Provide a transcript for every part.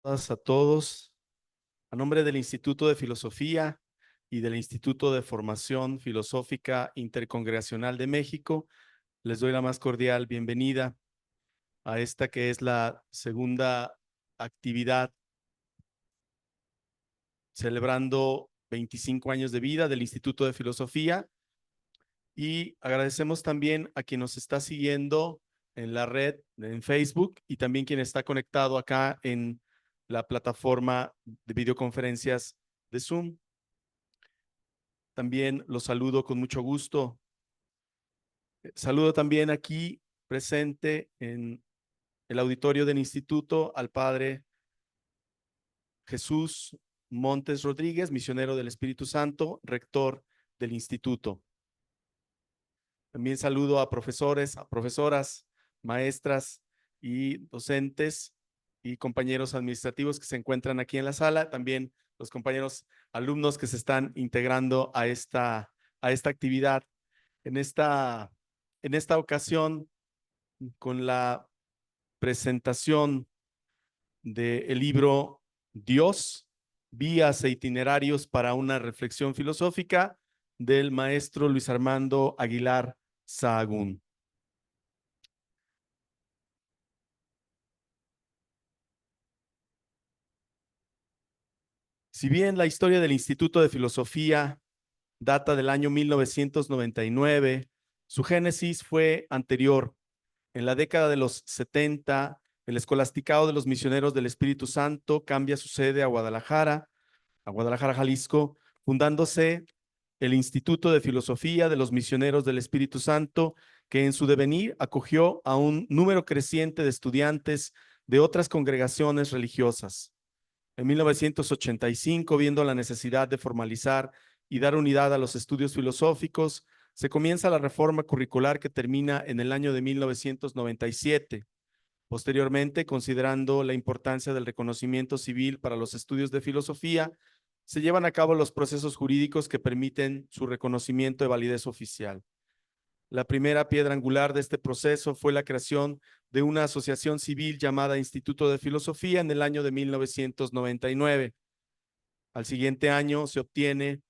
A todos. A nombre del Instituto de Filosofía y del Instituto de Formación Filosófica Intercongregacional de México, les doy la más cordial bienvenida a esta que es la segunda actividad celebrando 25 años de vida del Instituto de Filosofía, y agradecemos también a quien nos está siguiendo en la red, en Facebook, y también quien está conectado acá en la plataforma de videoconferencias de Zoom. También los saludo con mucho gusto. Saludo también aquí presente en el auditorio del instituto al padre Jesús Montes Rodríguez, misionero del Espíritu Santo, rector del instituto. También saludo a profesores, a profesoras, maestras y docentes y compañeros administrativos que se encuentran aquí en la sala. También los compañeros alumnos que se están integrando a esta actividad. En esta ocasión, con la presentación del libro Dios, Vías e Itinerarios para una Reflexión Filosófica, del maestro Luis Armando Aguilar Sahagún. Si bien la historia del Instituto de Filosofía data del año 1999, su génesis fue anterior. En la década de los 70, el Escolasticado de los Misioneros del Espíritu Santo cambia su sede a Guadalajara, Jalisco, fundándose el Instituto de Filosofía de los Misioneros del Espíritu Santo, que en su devenir acogió a un número creciente de estudiantes de otras congregaciones religiosas. En 1985, viendo la necesidad de formalizar y dar unidad a los estudios filosóficos, se comienza la reforma curricular que termina en el año de 1997. Posteriormente, considerando la importancia del reconocimiento civil para los estudios de filosofía, se llevan a cabo los procesos jurídicos que permiten su reconocimiento de validez oficial. La primera piedra angular de este proceso fue la creación de una asociación civil llamada Instituto de Filosofía en el año de 1999. Al siguiente año se obtiene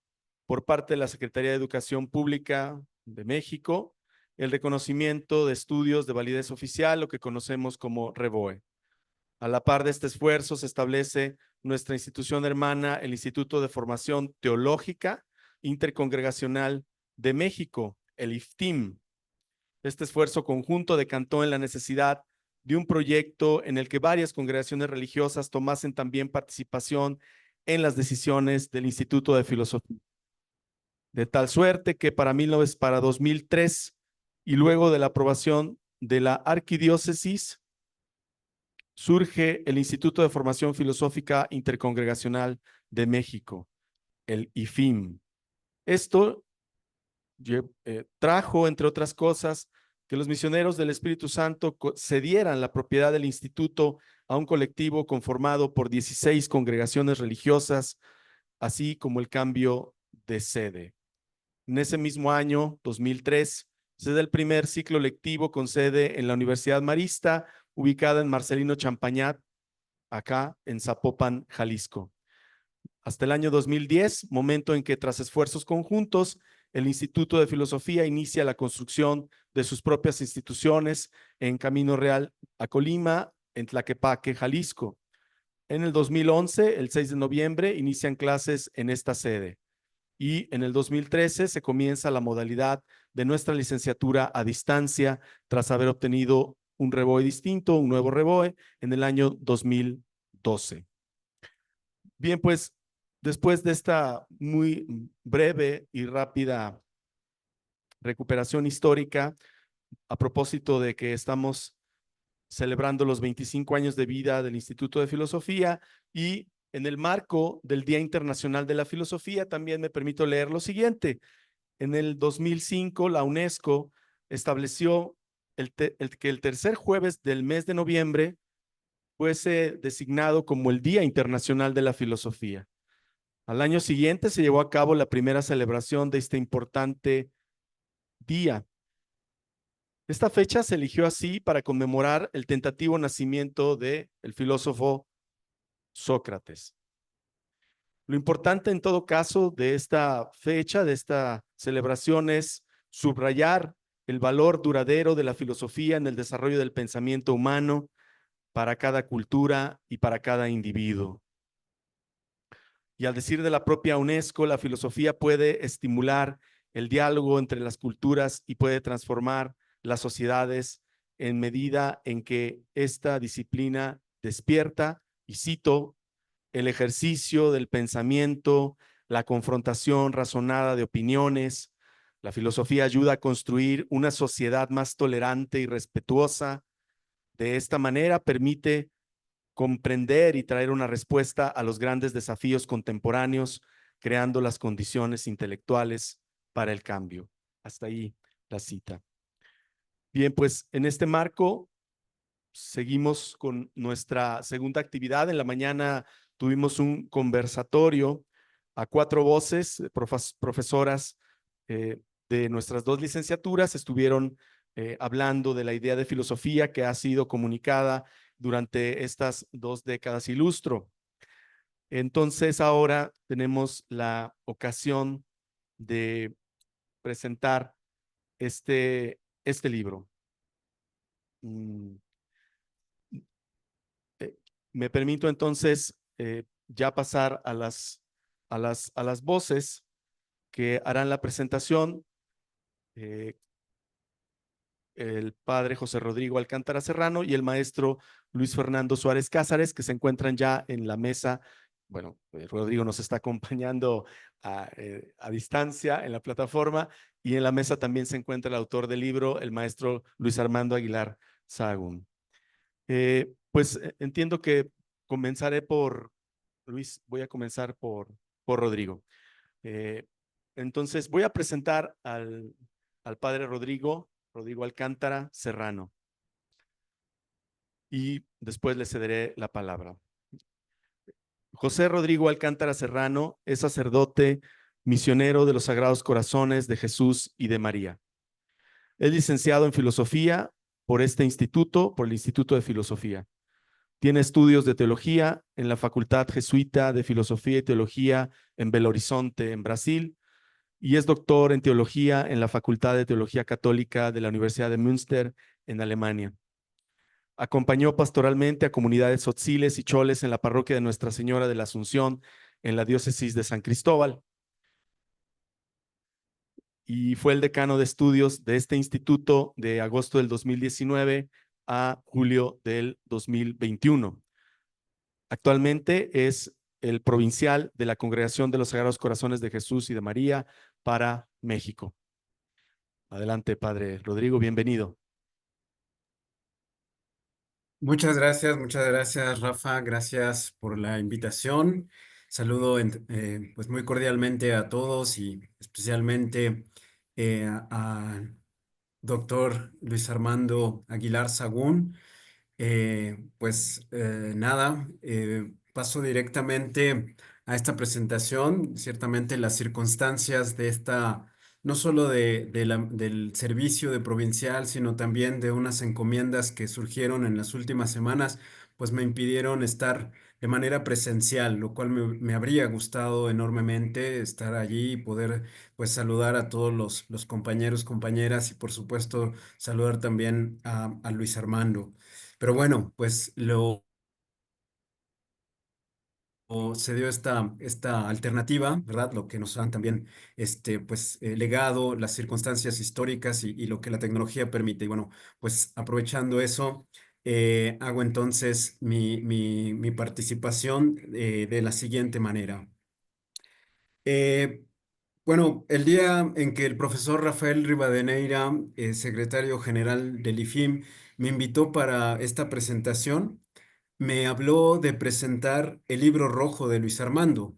por parte de la Secretaría de Educación Pública de México el reconocimiento de estudios de validez oficial, lo que conocemos como REVOE. A la par de este esfuerzo se establece nuestra institución hermana, el Instituto de Formación Teológica Intercongregacional de México, el IFTIM. Este esfuerzo conjunto decantó en la necesidad de un proyecto en el que varias congregaciones religiosas tomasen también participación en las decisiones del Instituto de Filosofía. De tal suerte que para 2003 y luego de la aprobación de la arquidiócesis, surge el Instituto de Formación Filosófica Intercongregacional de México, el IFIM. Esto trajo, entre otras cosas, que los misioneros del Espíritu Santo cedieran la propiedad del instituto a un colectivo conformado por 16 congregaciones religiosas, así como el cambio de sede. En ese mismo año, 2003, se da el primer ciclo lectivo con sede en la Universidad Marista, ubicada en Marcelino Champañat, acá en Zapopan, Jalisco. Hasta el año 2010, momento en que tras esfuerzos conjuntos, el Instituto de Filosofía inicia la construcción de sus propias instituciones en Camino Real a Colima, en Tlaquepaque, Jalisco. En el 2011, el 6 de noviembre, inician clases en esta sede. Y en el 2013 se comienza la modalidad de nuestra licenciatura a distancia tras haber obtenido un REVOE distinto, un nuevo REVOE, en el año 2012. Bien, pues después de esta muy breve y rápida recuperación histórica, a propósito de que estamos celebrando los 25 años de vida del Instituto de Filosofía y en el marco del Día Internacional de la Filosofía, también me permito leer lo siguiente. En el 2005, la UNESCO estableció que el tercer jueves del mes de noviembre fuese designado como el Día Internacional de la Filosofía. Al año siguiente se llevó a cabo la primera celebración de este importante día. Esta fecha se eligió así para conmemorar el tentativo nacimiento del filósofo Sócrates. Lo importante en todo caso de esta fecha, de esta celebración, es subrayar el valor duradero de la filosofía en el desarrollo del pensamiento humano para cada cultura y para cada individuo. Y al decir de la propia UNESCO, la filosofía puede estimular el diálogo entre las culturas y puede transformar las sociedades en medida en que esta disciplina despierta, y cito, el ejercicio del pensamiento, la confrontación razonada de opiniones. La filosofía ayuda a construir una sociedad más tolerante y respetuosa. De esta manera permite comprender y traer una respuesta a los grandes desafíos contemporáneos, creando las condiciones intelectuales para el cambio. Hasta ahí la cita. Bien, pues en este marco seguimos con nuestra segunda actividad. En la mañana tuvimos un conversatorio a cuatro voces, profesoras de nuestras dos licenciaturas estuvieron hablando de la idea de filosofía que ha sido comunicada durante estas 2 décadas y lustro. Entonces ahora tenemos la ocasión de presentar este libro. Eh, Me permito entonces ya pasar a las voces que harán la presentación. eh, el padre José Rodrigo Alcántara Serrano y el maestro Luis Fernando Suárez Cázares, que se encuentran ya en la mesa. Bueno, Rodrigo nos está acompañando a distancia en la plataforma, y en la mesa también se encuentra el autor del libro, el maestro Luis Armando Aguilar Sahagún. Pues entiendo que comenzaré por Luis, voy a comenzar por Rodrigo. Eh, entonces voy a presentar al padre Rodrigo Alcántara Serrano, y después le cederé la palabra. José Rodrigo Alcántara Serrano es sacerdote misionero de los Sagrados Corazones de Jesús y de María. Es licenciado en filosofía por el Instituto de Filosofía. Tiene estudios de teología en la Facultad Jesuita de Filosofía y Teología en Belo Horizonte, en Brasil, y es doctor en teología en la Facultad de Teología Católica de la Universidad de Münster, en Alemania. Acompañó pastoralmente a comunidades tzotziles y choles en la parroquia de Nuestra Señora de la Asunción, en la diócesis de San Cristóbal, y fue el decano de estudios de este instituto de agosto del 2019 a julio del 2021. Actualmente es el provincial de la Congregación de los Sagrados Corazones de Jesús y de María para México. Adelante, padre Rodrigo, bienvenido. Muchas gracias, Rafa. Gracias por la invitación. Saludo pues muy cordialmente a todos y especialmente a doctor Luis Armando Aguilar Sahagún. Nada, paso directamente a esta presentación. Ciertamente las circunstancias de esta, no solo del servicio de provincial, sino también de unas encomiendas que surgieron en las últimas semanas, pues me impidieron estar de manera presencial, lo cual me habría gustado enormemente estar allí y poder pues saludar a todos los compañeros, compañeras y por supuesto saludar también a Luis Armando. Pero bueno, pues se dio esta alternativa, ¿verdad? Lo que nos han también legado, las circunstancias históricas y lo que la tecnología permite. Y bueno, pues aprovechando eso, hago entonces mi participación de la siguiente manera. Eh, bueno, el día en que el profesor Rafael Rivadeneira, secretario general del IFIM, me invitó para esta presentación, me habló de presentar el libro rojo de Luis Armando.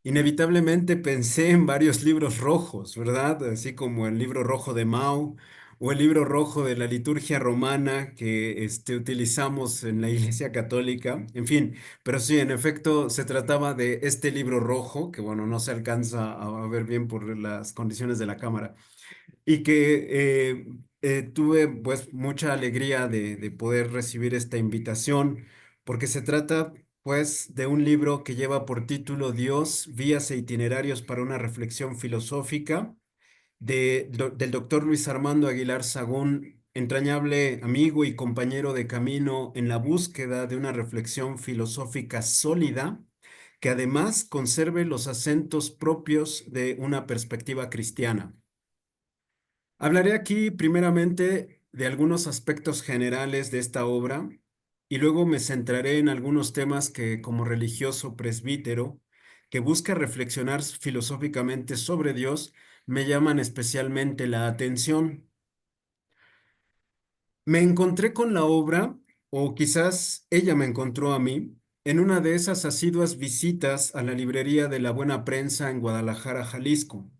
Inevitablemente pensé en varios libros rojos, ¿verdad? Así como el libro rojo de Mao o el libro rojo de la liturgia romana que utilizamos en la Iglesia Católica, en fin, pero sí, en efecto, se trataba de este libro rojo, que bueno, no se alcanza a ver bien por las condiciones de la cámara, y que tuve pues mucha alegría de poder recibir esta invitación, porque se trata pues, de un libro que lleva por título Dios, vías e itinerarios para una reflexión filosófica, del doctor Luis Armando Aguilar Sagún, entrañable amigo y compañero de camino en la búsqueda de una reflexión filosófica sólida, que además conserve los acentos propios de una perspectiva cristiana. Hablaré aquí primeramente de algunos aspectos generales de esta obra y luego me centraré en algunos temas que, como religioso presbítero que busca reflexionar filosóficamente sobre Dios, me llaman especialmente la atención. Me encontré con la obra, o quizás ella me encontró a mí, en una de esas asiduas visitas a la librería de la Buena Prensa en Guadalajara, Jalisco,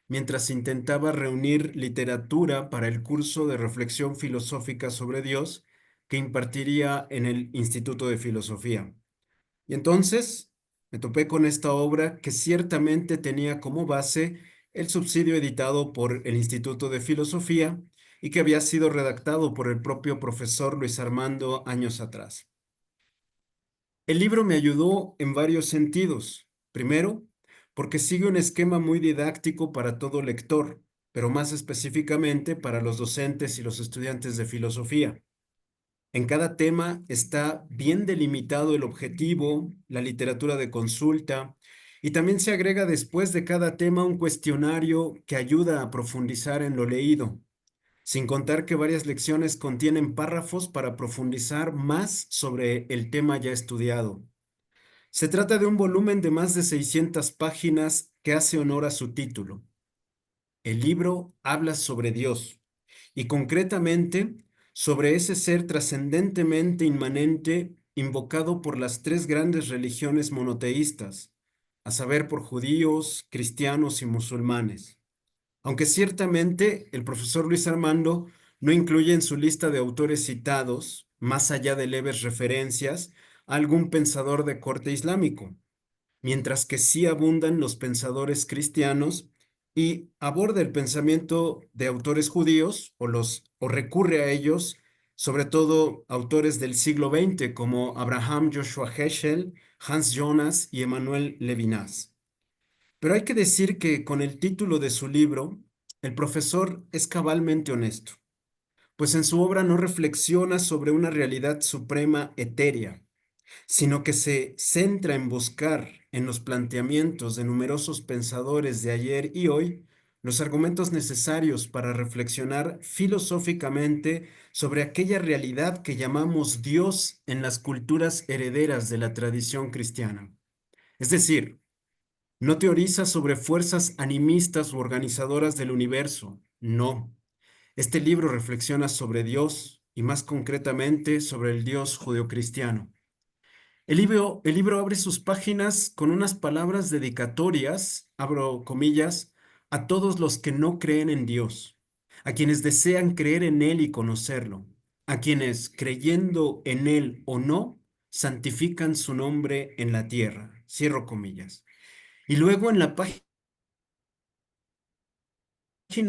mientras intentaba reunir literatura para el curso de reflexión filosófica sobre Dios que impartiría en el Instituto de Filosofía. Y entonces me topé con esta obra que ciertamente tenía como base el subsidio editado por el Instituto de Filosofía y que había sido redactado por el propio profesor Luis Armando años atrás. El libro me ayudó en varios sentidos. Primero, porque sigue un esquema muy didáctico para todo lector, pero más específicamente para los docentes y los estudiantes de filosofía. En cada tema está bien delimitado el objetivo, la literatura de consulta, y también se agrega después de cada tema un cuestionario que ayuda a profundizar en lo leído, sin contar que varias lecciones contienen párrafos para profundizar más sobre el tema ya estudiado. Se trata de un volumen de más de 600 páginas que hace honor a su título. El libro habla sobre Dios y concretamente sobre ese ser trascendentemente inmanente invocado por las tres grandes religiones monoteístas, a saber por judíos, cristianos y musulmanes. Aunque ciertamente el profesor Luis Armando no incluye en su lista de autores citados, más allá de leves referencias, a algún pensador de corte islámico, mientras que sí abundan los pensadores cristianos y aborda el pensamiento de autores judíos o recurre a ellos, sobre todo autores del siglo XX como Abraham Joshua Heschel, Hans Jonas y Emmanuel Levinas. Pero hay que decir que con el título de su libro, el profesor es cabalmente honesto, pues en su obra no reflexiona sobre una realidad suprema etérea, sino que se centra en buscar en los planteamientos de numerosos pensadores de ayer y hoy los argumentos necesarios para reflexionar filosóficamente sobre aquella realidad que llamamos Dios en las culturas herederas de la tradición cristiana. Es decir, no teoriza sobre fuerzas animistas u organizadoras del universo, no. Este libro reflexiona sobre Dios y más concretamente sobre el Dios judeocristiano. El libro abre sus páginas con unas palabras dedicatorias, abro comillas, a todos los que no creen en Dios, a quienes desean creer en Él y conocerlo, a quienes, creyendo en Él o no, santifican su nombre en la tierra. Cierro comillas. Y luego en la página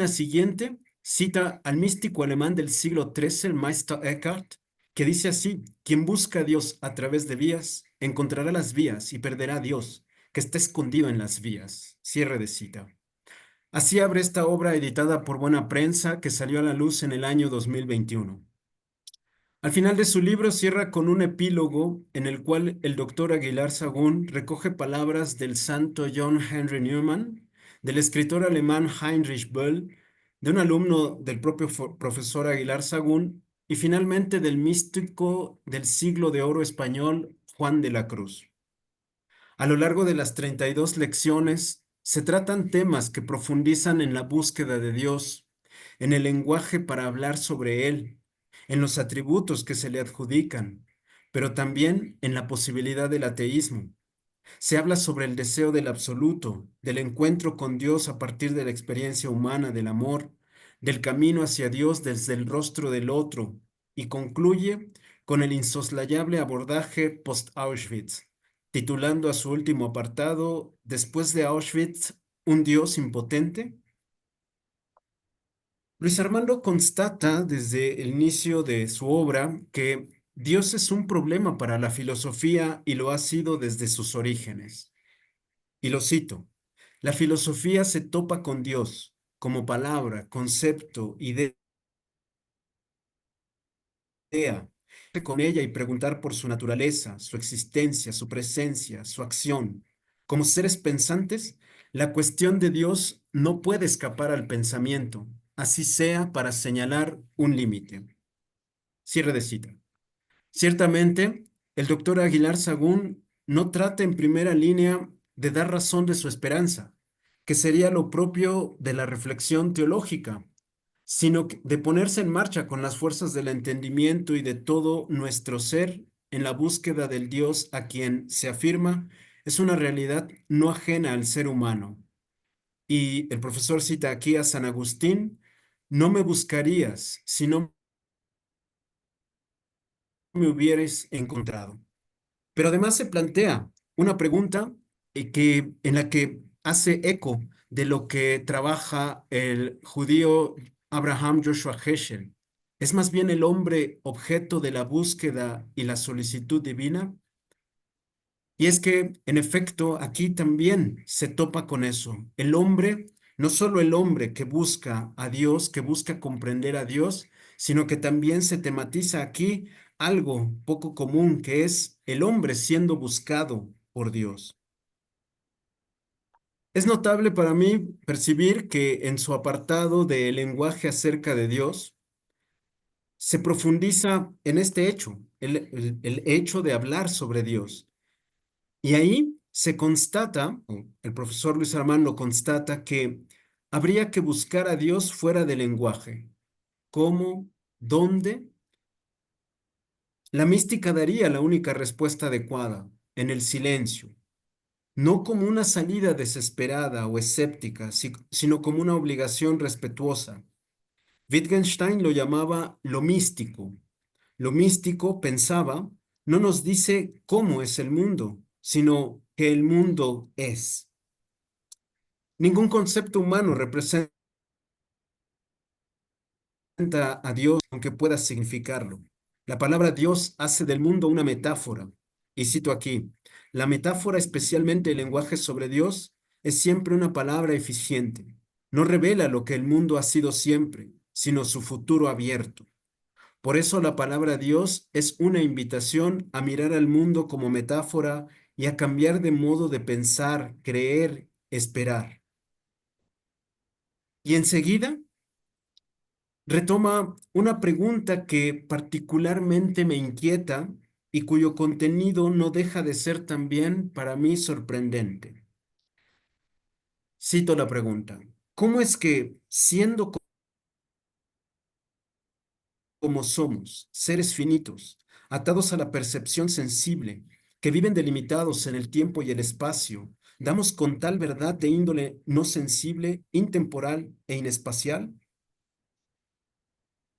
siguiente cita al místico alemán del siglo XIII, el Meister Eckhart, que dice así: quien busca a Dios a través de vías, encontrará las vías y perderá a Dios, que está escondido en las vías. Cierre de cita. Así abre esta obra editada por Buena Prensa que salió a la luz en el año 2021. Al final de su libro cierra con un epílogo en el cual el doctor Aguilar Sagún recoge palabras del santo John Henry Newman, del escritor alemán Heinrich Böll, de un alumno del propio profesor Aguilar Sagún y finalmente del místico del siglo de oro español Juan de la Cruz. A lo largo de las 32 lecciones se tratan temas que profundizan en la búsqueda de Dios, en el lenguaje para hablar sobre Él, en los atributos que se le adjudican, pero también en la posibilidad del ateísmo. Se habla sobre el deseo del absoluto, del encuentro con Dios a partir de la experiencia humana del amor, del camino hacia Dios desde el rostro del otro, y concluye con el insoslayable abordaje post-Auschwitz, titulando a su último apartado, Después de Auschwitz, ¿un Dios impotente? Luis Armando constata desde el inicio de su obra que Dios es un problema para la filosofía y lo ha sido desde sus orígenes. Y lo cito, la filosofía se topa con Dios como palabra, concepto, idea, con ella y preguntar por su naturaleza, su existencia, su presencia, su acción. Como seres pensantes, la cuestión de Dios no puede escapar al pensamiento, así sea para señalar un límite. Cierre de cita. Ciertamente, el doctor Aguilar Sagún no trata en primera línea de dar razón de su esperanza, que sería lo propio de la reflexión teológica, sino de ponerse en marcha con las fuerzas del entendimiento y de todo nuestro ser en la búsqueda del Dios a quien se afirma es una realidad no ajena al ser humano. Y el profesor cita aquí a San Agustín, no me buscarías si no me hubieras encontrado. Pero además se plantea una pregunta en la que hace eco de lo que trabaja el judío Abraham Joshua Heschel. ¿Es más bien el hombre objeto de la búsqueda y la solicitud divina? Y es que, en efecto, aquí también se topa con eso. El hombre, no solo el hombre que busca a Dios, que busca comprender a Dios, sino que también se tematiza aquí algo poco común, que es el hombre siendo buscado por Dios. Es notable para mí percibir que en su apartado de lenguaje acerca de Dios, se profundiza en este hecho, el hecho de hablar sobre Dios. Y ahí se constata, o el profesor Luis Armando constata que habría que buscar a Dios fuera del lenguaje. ¿Cómo? ¿Dónde? La mística daría la única respuesta adecuada, en el silencio, no como una salida desesperada o escéptica, sino como una obligación respetuosa. Wittgenstein lo llamaba lo místico. Lo místico, pensaba, no nos dice cómo es el mundo, sino que el mundo es. Ningún concepto humano representa a Dios aunque pueda significarlo. La palabra Dios hace del mundo una metáfora. Y cito aquí, la metáfora, especialmente el lenguaje sobre Dios, es siempre una palabra eficiente. No revela lo que el mundo ha sido siempre, sino su futuro abierto. Por eso la palabra Dios es una invitación a mirar al mundo como metáfora y a cambiar de modo de pensar, creer, esperar. Y enseguida retoma una pregunta que particularmente me inquieta y cuyo contenido no deja de ser también para mí sorprendente. Cito la pregunta. ¿Cómo es que, siendo como somos, seres finitos, atados a la percepción sensible, que viven delimitados en el tiempo y el espacio, damos con tal verdad de índole no sensible, intemporal e inespacial?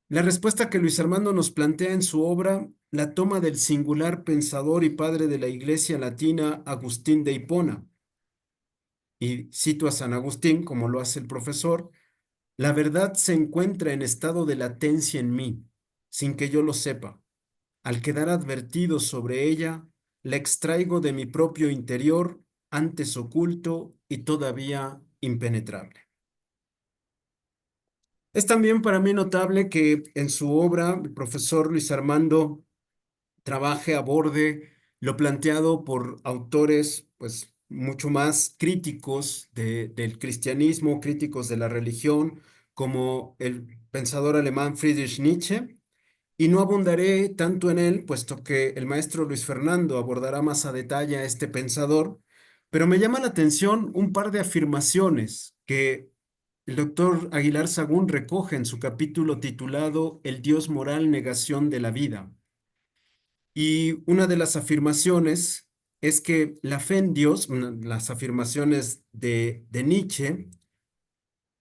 La respuesta que Luis Armando nos plantea en su obra la toma del singular pensador y padre de la Iglesia latina Agustín de Hipona. Y cito a San Agustín, como lo hace el profesor, la verdad se encuentra en estado de latencia en mí, sin que yo lo sepa. Al quedar advertido sobre ella, la extraigo de mi propio interior, antes oculto y todavía impenetrable. Es también para mí notable que en su obra el profesor Luis Armando trabaje, aborde lo planteado por autores, pues, mucho más críticos del cristianismo, críticos de la religión, como el pensador alemán Friedrich Nietzsche, y no abundaré tanto en él, puesto que el maestro Luis Fernando abordará más a detalle a este pensador, pero me llama la atención un par de afirmaciones que el doctor Aguilar Sagún recoge en su capítulo titulado El Dios moral, negación de la vida. Y una de las afirmaciones es que la fe en Dios, las afirmaciones de Nietzsche,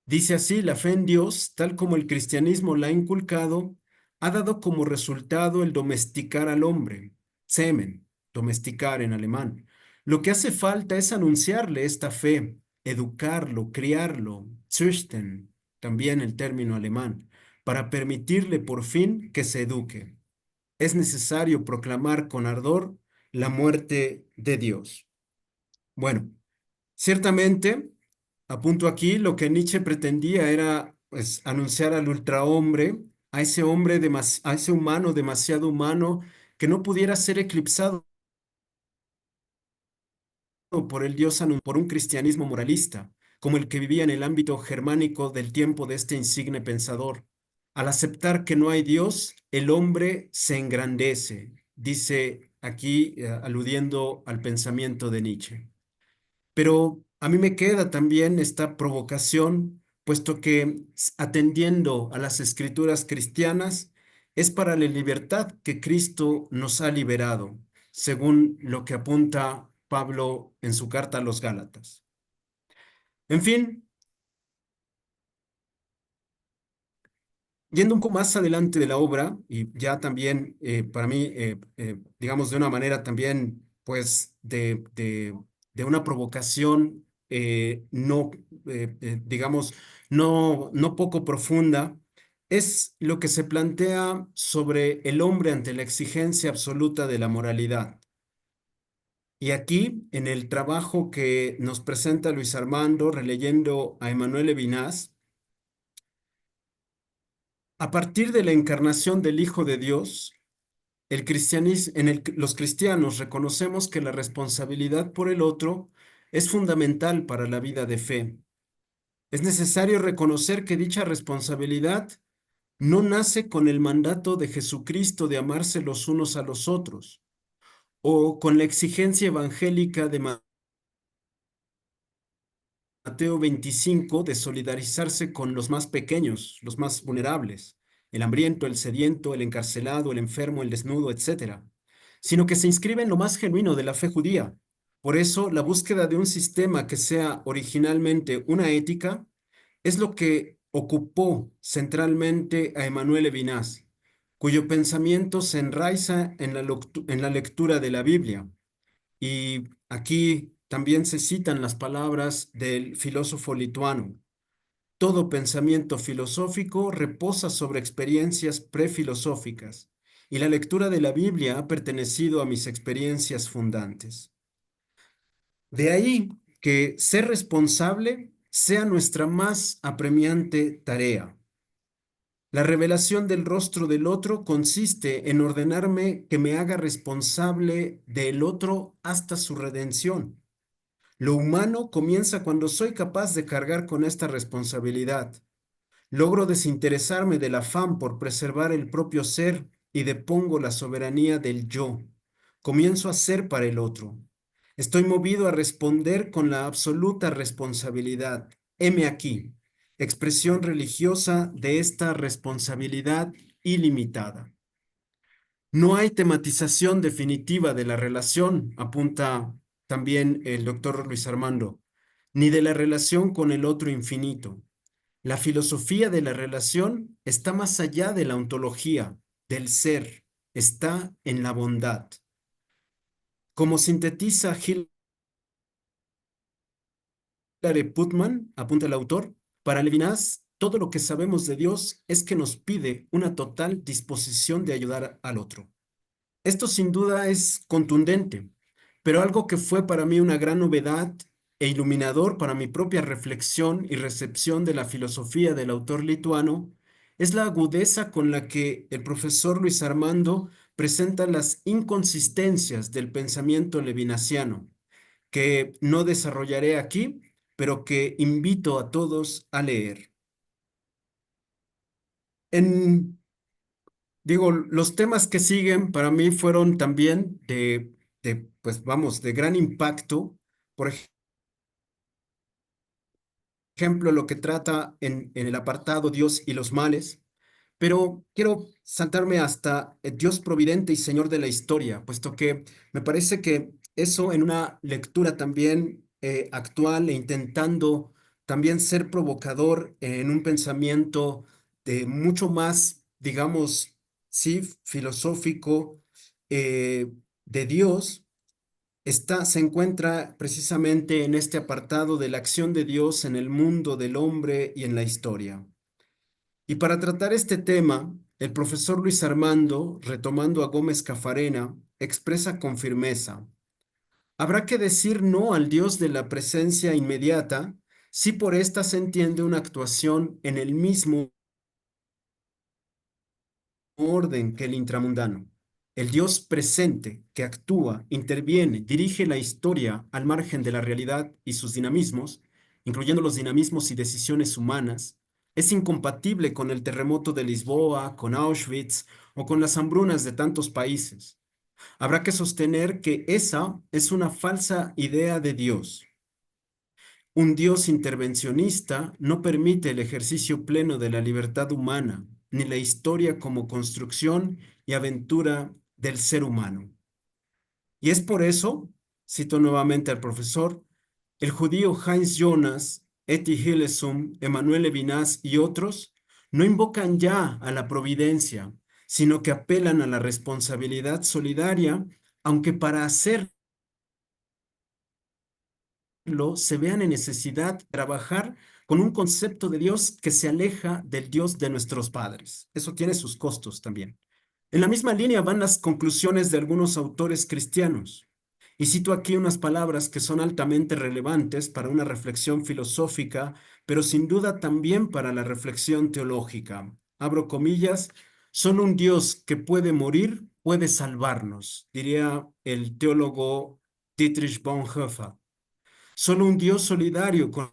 dice así, la fe en Dios, tal como el cristianismo la ha inculcado, ha dado como resultado el domesticar al hombre, Zähmen, domesticar en alemán. Lo que hace falta es anunciarle esta fe, educarlo, criarlo, züchten, también el término alemán, para permitirle por fin que se eduque. es necesario proclamar con ardor la muerte de Dios. Bueno, ciertamente, apunto aquí, lo que Nietzsche pretendía era pues, anunciar al ultrahombre, a ese hombre, a ese humano demasiado humano, que no pudiera ser eclipsado por el Dios, por un cristianismo moralista, como el que vivía en el ámbito germánico del tiempo de este insigne pensador. Al aceptar que no hay Dios, el hombre se engrandece, dice aquí, aludiendo al pensamiento de Nietzsche. Pero a mí me queda también esta provocación, puesto que atendiendo a las escrituras cristianas, es para la libertad que Cristo nos ha liberado, según lo que apunta Pablo en su carta a los Gálatas. En fin, yendo un poco más adelante de la obra, y ya también para mí, digamos, de una manera también, pues, de una provocación, no, digamos, no poco profunda, es lo que se plantea sobre el hombre ante la exigencia absoluta de la moralidad. Y aquí, en el trabajo que nos presenta Luis Armando, releyendo a Emmanuel Levinas, a partir de la encarnación del Hijo de Dios, el cristianismo, los cristianos reconocemos que la responsabilidad por el otro es fundamental para la vida de fe. Es necesario reconocer que dicha responsabilidad no nace con el mandato de Jesucristo de amarse los unos a los otros, o con la exigencia evangélica de Mateo 25 de solidarizarse con los más pequeños, los más vulnerables, el hambriento, el sediento, el encarcelado, el enfermo, el desnudo, etcétera, sino que se inscribe en lo más genuino de la fe judía. Por eso, la búsqueda de un sistema que sea originalmente una ética es lo que ocupó centralmente a Emmanuel Levinas, cuyo pensamiento se enraiza en la lectura de la Biblia. Y aquí también se citan las palabras del filósofo lituano. Todo pensamiento filosófico reposa sobre experiencias prefilosóficas, y la lectura de la Biblia ha pertenecido a mis experiencias fundantes. De ahí que ser responsable sea nuestra más apremiante tarea. La revelación del rostro del otro consiste en ordenarme que me haga responsable del otro hasta su redención. Lo humano comienza cuando soy capaz de cargar con esta responsabilidad. Logro desinteresarme del afán por preservar el propio ser y depongo la soberanía del yo. Comienzo a ser para el otro. Estoy movido a responder con la absoluta responsabilidad. Heme aquí, expresión religiosa de esta responsabilidad ilimitada. No hay tematización definitiva de la relación, apunta también el doctor Luis Armando, ni de la relación con el otro infinito. La filosofía de la relación está más allá de la ontología, del ser, está en la bondad. Como sintetiza Hilary Putman, apunta el autor, para Levinas, todo lo que sabemos de Dios es que nos pide una total disposición de ayudar al otro. Esto sin duda es contundente, pero algo que fue para mí una gran novedad e iluminador para mi propia reflexión y recepción de la filosofía del autor lituano es la agudeza con la que el profesor Luis Armando presenta las inconsistencias del pensamiento levinasiano, que no desarrollaré aquí, pero que invito a todos a leer. En Digo, los temas que siguen para mí fueron también pues vamos, de gran impacto. Por ejemplo, lo que trata en el apartado Dios y los males, pero quiero saltarme hasta Dios providente y Señor de la historia, puesto que me parece que eso en una lectura también actual e intentando también ser provocador en un pensamiento de mucho más, digamos, sí, filosófico de Dios se encuentra precisamente en este apartado de la acción de Dios en el mundo del hombre y en la historia. Y para tratar este tema, el profesor Luis Armando, retomando a Gómez Cafarena, expresa con firmeza: habrá que decir no al Dios de la presencia inmediata si por esta se entiende una actuación en el mismo orden que el intramundano. El Dios presente que actúa, interviene, dirige la historia al margen de la realidad y sus dinamismos, incluyendo los dinamismos y decisiones humanas, es incompatible con el terremoto de Lisboa, con Auschwitz o con las hambrunas de tantos países. Habrá que sostener que esa es una falsa idea de Dios. Un Dios intervencionista no permite el ejercicio pleno de la libertad humana, ni la historia como construcción y aventura del ser humano. Y es por eso, cito nuevamente al profesor, el judío Heinz Jonas, Etty Hillesum, Emmanuel Levinas y otros no invocan ya a la providencia, sino que apelan a la responsabilidad solidaria, aunque para hacer se vean en necesidad de trabajar con un concepto de Dios que se aleja del Dios de nuestros padres. Eso tiene sus costos también. En la misma línea van las conclusiones de algunos autores cristianos. Y cito aquí unas palabras que son altamente relevantes para una reflexión filosófica, pero sin duda también para la reflexión teológica. Abro comillas: solo un Dios que puede morir puede salvarnos, diría el teólogo Dietrich Bonhoeffer. Solo un Dios solidario con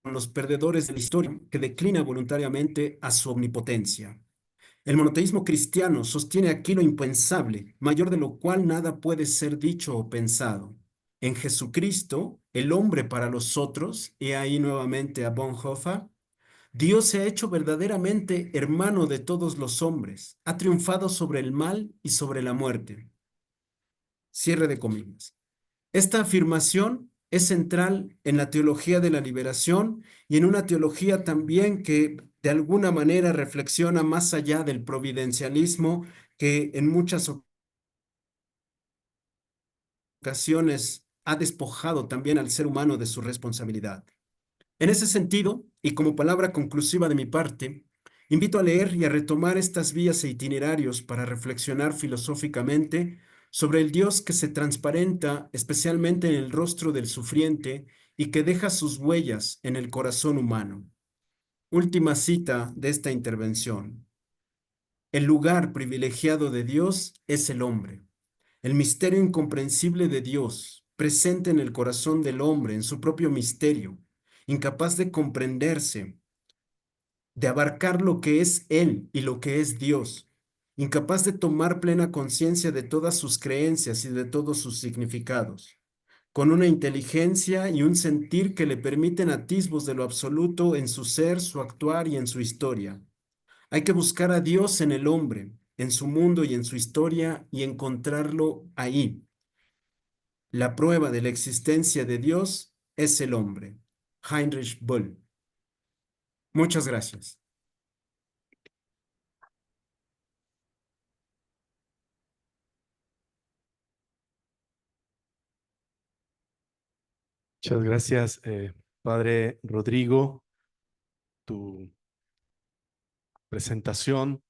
los perdedores de la historia que declina voluntariamente a su omnipotencia. El monoteísmo cristiano sostiene aquí lo impensable, mayor de lo cual nada puede ser dicho o pensado. En Jesucristo, el hombre para los otros, y ahí nuevamente a Bonhoeffer, Dios se ha hecho verdaderamente hermano de todos los hombres, ha triunfado sobre el mal y sobre la muerte. Cierre de comillas. Esta afirmación es central en la teología de la liberación y en una teología también que de alguna manera reflexiona más allá del providencialismo que en muchas ocasiones ha despojado también al ser humano de su responsabilidad. En ese sentido, y como palabra conclusiva de mi parte, invito a leer y a retomar estas vías e itinerarios para reflexionar filosóficamente sobre el Dios que se transparenta especialmente en el rostro del sufriente y que deja sus huellas en el corazón humano. Última cita de esta intervención. El lugar privilegiado de Dios es el hombre. El misterio incomprensible de Dios, presente en el corazón del hombre, en su propio misterio, incapaz de comprenderse, de abarcar lo que es Él y lo que es Dios, incapaz de tomar plena conciencia de todas sus creencias y de todos sus significados, con una inteligencia y un sentir que le permiten atisbos de lo absoluto en su ser, su actuar y en su historia. Hay que buscar a Dios en el hombre, en su mundo y en su historia y encontrarlo ahí. La prueba de la existencia de Dios es el hombre. Heinrich Böll. Muchas gracias. Muchas gracias, Padre Rodrigo, tu presentación.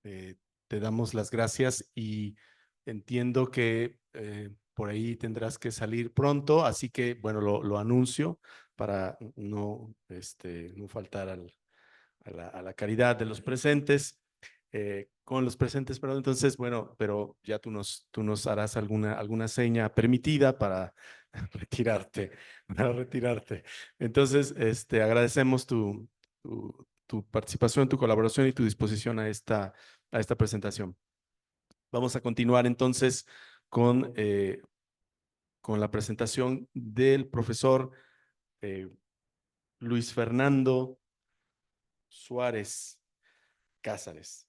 eh, Te damos las gracias y entiendo que por ahí tendrás que salir pronto, así que bueno, lo anuncio para no, no faltar a la caridad de los presentes. Con los presentes, perdón. Entonces, bueno, pero ya tú nos harás alguna seña permitida para retirarte, para retirarte. Entonces, agradecemos tu participación, tu colaboración y tu disposición a esta presentación. Vamos a continuar entonces con la presentación del profesor eh, Luis Fernando Suárez Cázares.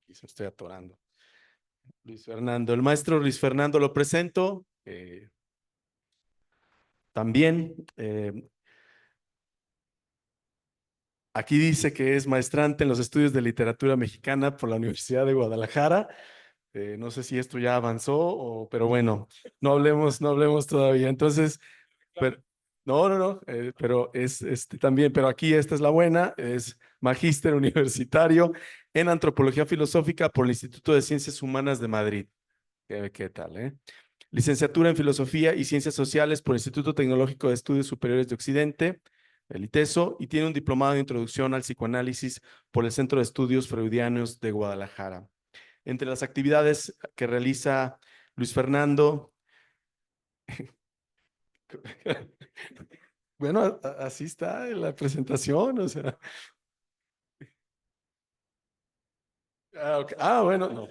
Y se estoy atorando. Luis Fernando, el maestro Luis Fernando lo presento. También aquí dice que es maestrante en los estudios de literatura mexicana por la Universidad de Guadalajara. No sé si esto ya avanzó, pero bueno, no hablemos todavía. Entonces, No, pero es también, pero aquí esta es la buena, es magíster universitario en antropología filosófica por el Instituto de Ciencias Humanas de Madrid. ¿Qué tal, eh? Licenciatura en filosofía y ciencias sociales por el Instituto Tecnológico de Estudios Superiores de Occidente, el ITESO, y tiene un diplomado de introducción al psicoanálisis por el Centro de Estudios Freudianos de Guadalajara. Entre las actividades que realiza Luis Fernando, bueno, así está en la presentación, o sea. Ok. Bueno, no.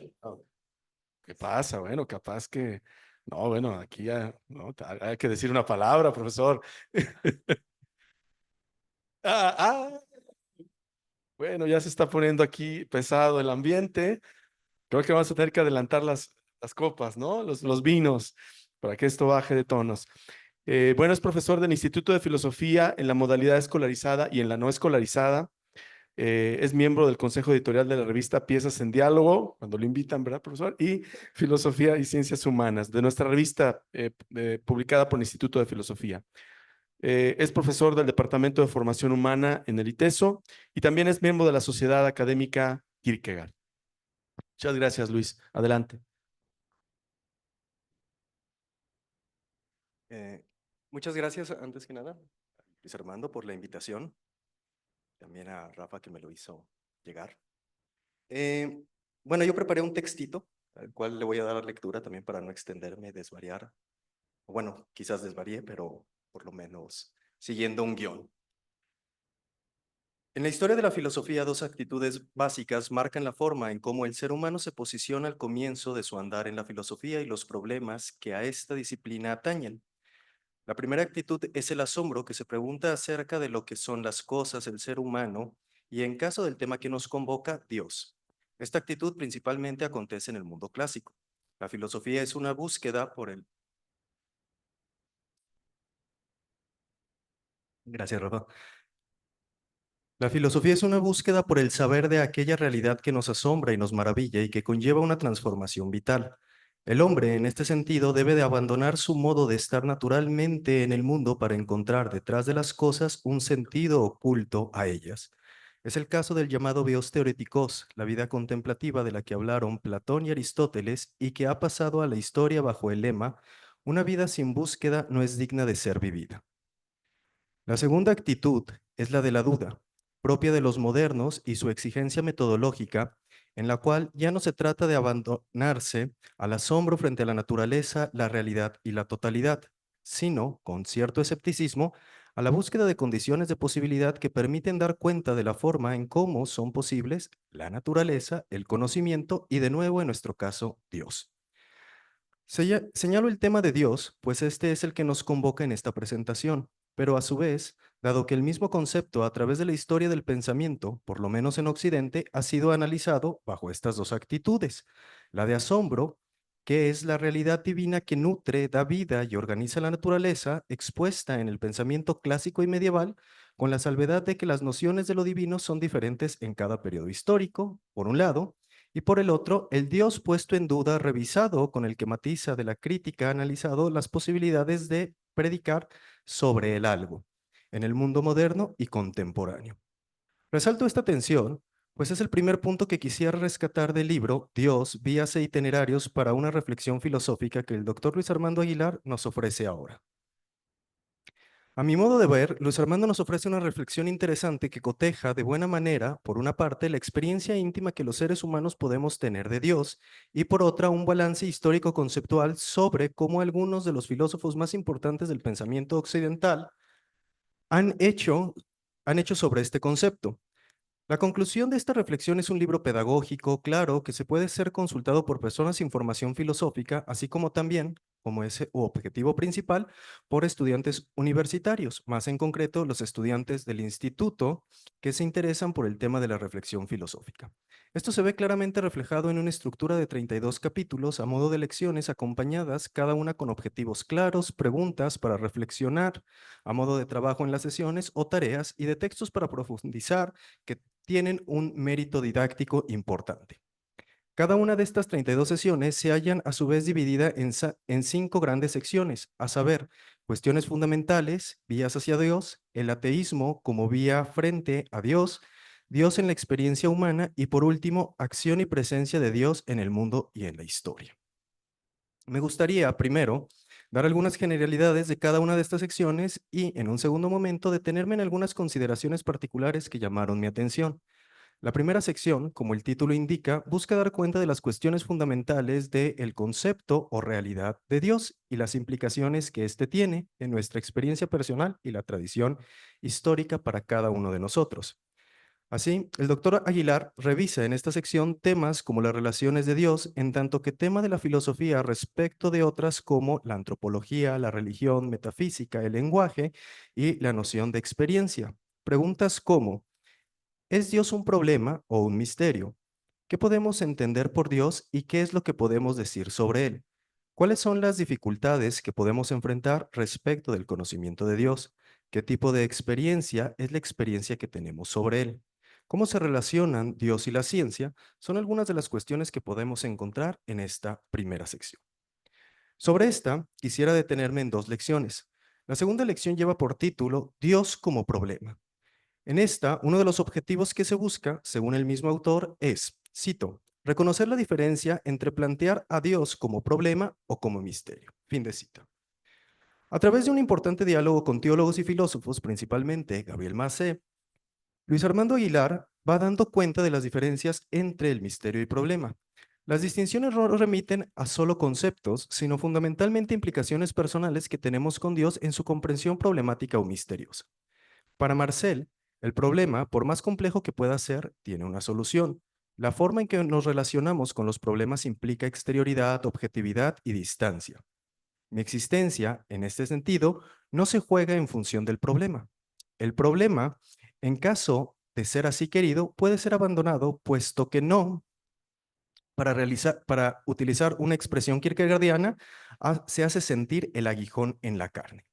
¿Qué pasa? Bueno, capaz que, no, bueno, aquí ya, no, hay que decir una palabra, profesor. Ah, ah, bueno, ya se está poniendo aquí pesado el ambiente. Creo que vamos a tener que adelantar las copas, ¿no? Los vinos, para que esto baje de tonos. Bueno, es profesor del Instituto de Filosofía en la modalidad escolarizada y en la no escolarizada. Es miembro del consejo editorial de la revista Piezas en Diálogo, cuando lo invitan, ¿verdad, profesor? Y Filosofía y Ciencias Humanas, de nuestra revista publicada por el Instituto de Filosofía. Es profesor del Departamento de Formación Humana en el ITESO y también es miembro de la Sociedad Académica Kierkegaard. Muchas gracias, Luis. Adelante. Eh, Muchas gracias, antes que nada, Luis Armando, por la invitación. También a Rafa, que me lo hizo llegar. Eh, bueno, yo preparé un textito, al cual le voy a dar lectura también para no extenderme, desvariar. O bueno, quizás desvaríe, pero por lo menos siguiendo un guión. En la historia de la filosofía, dos actitudes básicas marcan la forma en cómo el ser humano se posiciona al comienzo de su andar en la filosofía y los problemas que a esta disciplina atañen. La primera actitud es el asombro, que se pregunta acerca de lo que son las cosas, el ser humano y, en caso del tema que nos convoca, Dios. Esta actitud principalmente acontece en el mundo clásico. La filosofía es una búsqueda por el... Gracias, Rafa. La filosofía es una búsqueda por el saber de aquella realidad que nos asombra y nos maravilla y que conlleva una transformación vital. El hombre, en este sentido, debe de abandonar su modo de estar naturalmente en el mundo para encontrar detrás de las cosas un sentido oculto a ellas. Es el caso del llamado bios theoretikos, la vida contemplativa de la que hablaron Platón y Aristóteles y que ha pasado a la historia bajo el lema: una vida sin búsqueda no es digna de ser vivida. La segunda actitud es la de la duda, propia de los modernos y su exigencia metodológica, en la cual ya no se trata de abandonarse al asombro frente a la naturaleza, la realidad y la totalidad, sino, con cierto escepticismo, a la búsqueda de condiciones de posibilidad que permiten dar cuenta de la forma en cómo son posibles la naturaleza, el conocimiento y, de nuevo, en nuestro caso, Dios. Señalo el tema de Dios, pues este es el que nos convoca en esta presentación, pero a su vez, dado que el mismo concepto a través de la historia del pensamiento, por lo menos en Occidente, ha sido analizado bajo estas dos actitudes: la de asombro, que es la realidad divina que nutre, da vida y organiza la naturaleza, expuesta en el pensamiento clásico y medieval, con la salvedad de que las nociones de lo divino son diferentes en cada periodo histórico, por un lado, y por el otro, el Dios puesto en duda, revisado, con el que matiza de la crítica, ha analizado las posibilidades de predicar sobre el algo en el mundo moderno y contemporáneo. Resalto esta tensión, pues es el primer punto que quisiera rescatar del libro Dios, vías e itinerarios para una reflexión filosófica que el doctor Luis Armando Aguilar nos ofrece ahora. A mi modo de ver, Luis Armando nos ofrece una reflexión interesante que coteja de buena manera, por una parte, la experiencia íntima que los seres humanos podemos tener de Dios y, por otra, un balance histórico-conceptual sobre cómo algunos de los filósofos más importantes del pensamiento occidental han hecho, han hecho sobre este concepto. La conclusión de esta reflexión es un libro pedagógico, claro, que se puede ser consultado por personas sin formación filosófica, así como también, como ese objetivo principal, por estudiantes universitarios, más en concreto los estudiantes del instituto que se interesan por el tema de la reflexión filosófica. Esto se ve claramente reflejado en una estructura de 32 capítulos a modo de lecciones acompañadas, cada una con objetivos claros, preguntas para reflexionar, a modo de trabajo en las sesiones o tareas, y de textos para profundizar que tienen un mérito didáctico importante. Cada una de estas 32 sesiones se hallan a su vez dividida en 5 grandes secciones, a saber, cuestiones fundamentales, vías hacia Dios, el ateísmo como vía frente a Dios, Dios en la experiencia humana y por último, acción y presencia de Dios en el mundo y en la historia. Me gustaría primero dar algunas generalidades de cada una de estas secciones y en un segundo momento detenerme en algunas consideraciones particulares que llamaron mi atención. La primera sección, como el título indica, busca dar cuenta de las cuestiones fundamentales del concepto o realidad de Dios y las implicaciones que éste tiene en nuestra experiencia personal y la tradición histórica para cada uno de nosotros. Así, el doctor Aguilar revisa en esta sección temas como las relaciones de Dios, en tanto que tema de la filosofía respecto de otras como la antropología, la religión, metafísica, el lenguaje y la noción de experiencia. Preguntas como, ¿es Dios un problema o un misterio? ¿Qué podemos entender por Dios y qué es lo que podemos decir sobre Él? ¿Cuáles son las dificultades que podemos enfrentar respecto del conocimiento de Dios? ¿Qué tipo de experiencia es la experiencia que tenemos sobre Él? ¿Cómo se relacionan Dios y la ciencia? Son algunas de las cuestiones que podemos encontrar en esta primera sección. Sobre esta, quisiera detenerme en 2 lecciones. La segunda lección lleva por título Dios como problema. En esta, uno de los objetivos que se busca, según el mismo autor, es, cito, reconocer la diferencia entre plantear a Dios como problema o como misterio. Fin de cita. A través de un importante diálogo con teólogos y filósofos, principalmente Gabriel Macé, Luis Armando Aguilar va dando cuenta de las diferencias entre el misterio y problema. Las distinciones no remiten a solo conceptos, sino fundamentalmente implicaciones personales que tenemos con Dios en su comprensión problemática o misteriosa. Para Marcel, el problema, por más complejo que pueda ser, tiene una solución. La forma en que nos relacionamos con los problemas implica exterioridad, objetividad y distancia. Mi existencia, en este sentido, no se juega en función del problema. El problema, en caso de ser así querido, puede ser abandonado, puesto que no, para utilizar una expresión kierkegaardiana, se hace sentir el aguijón en la carne.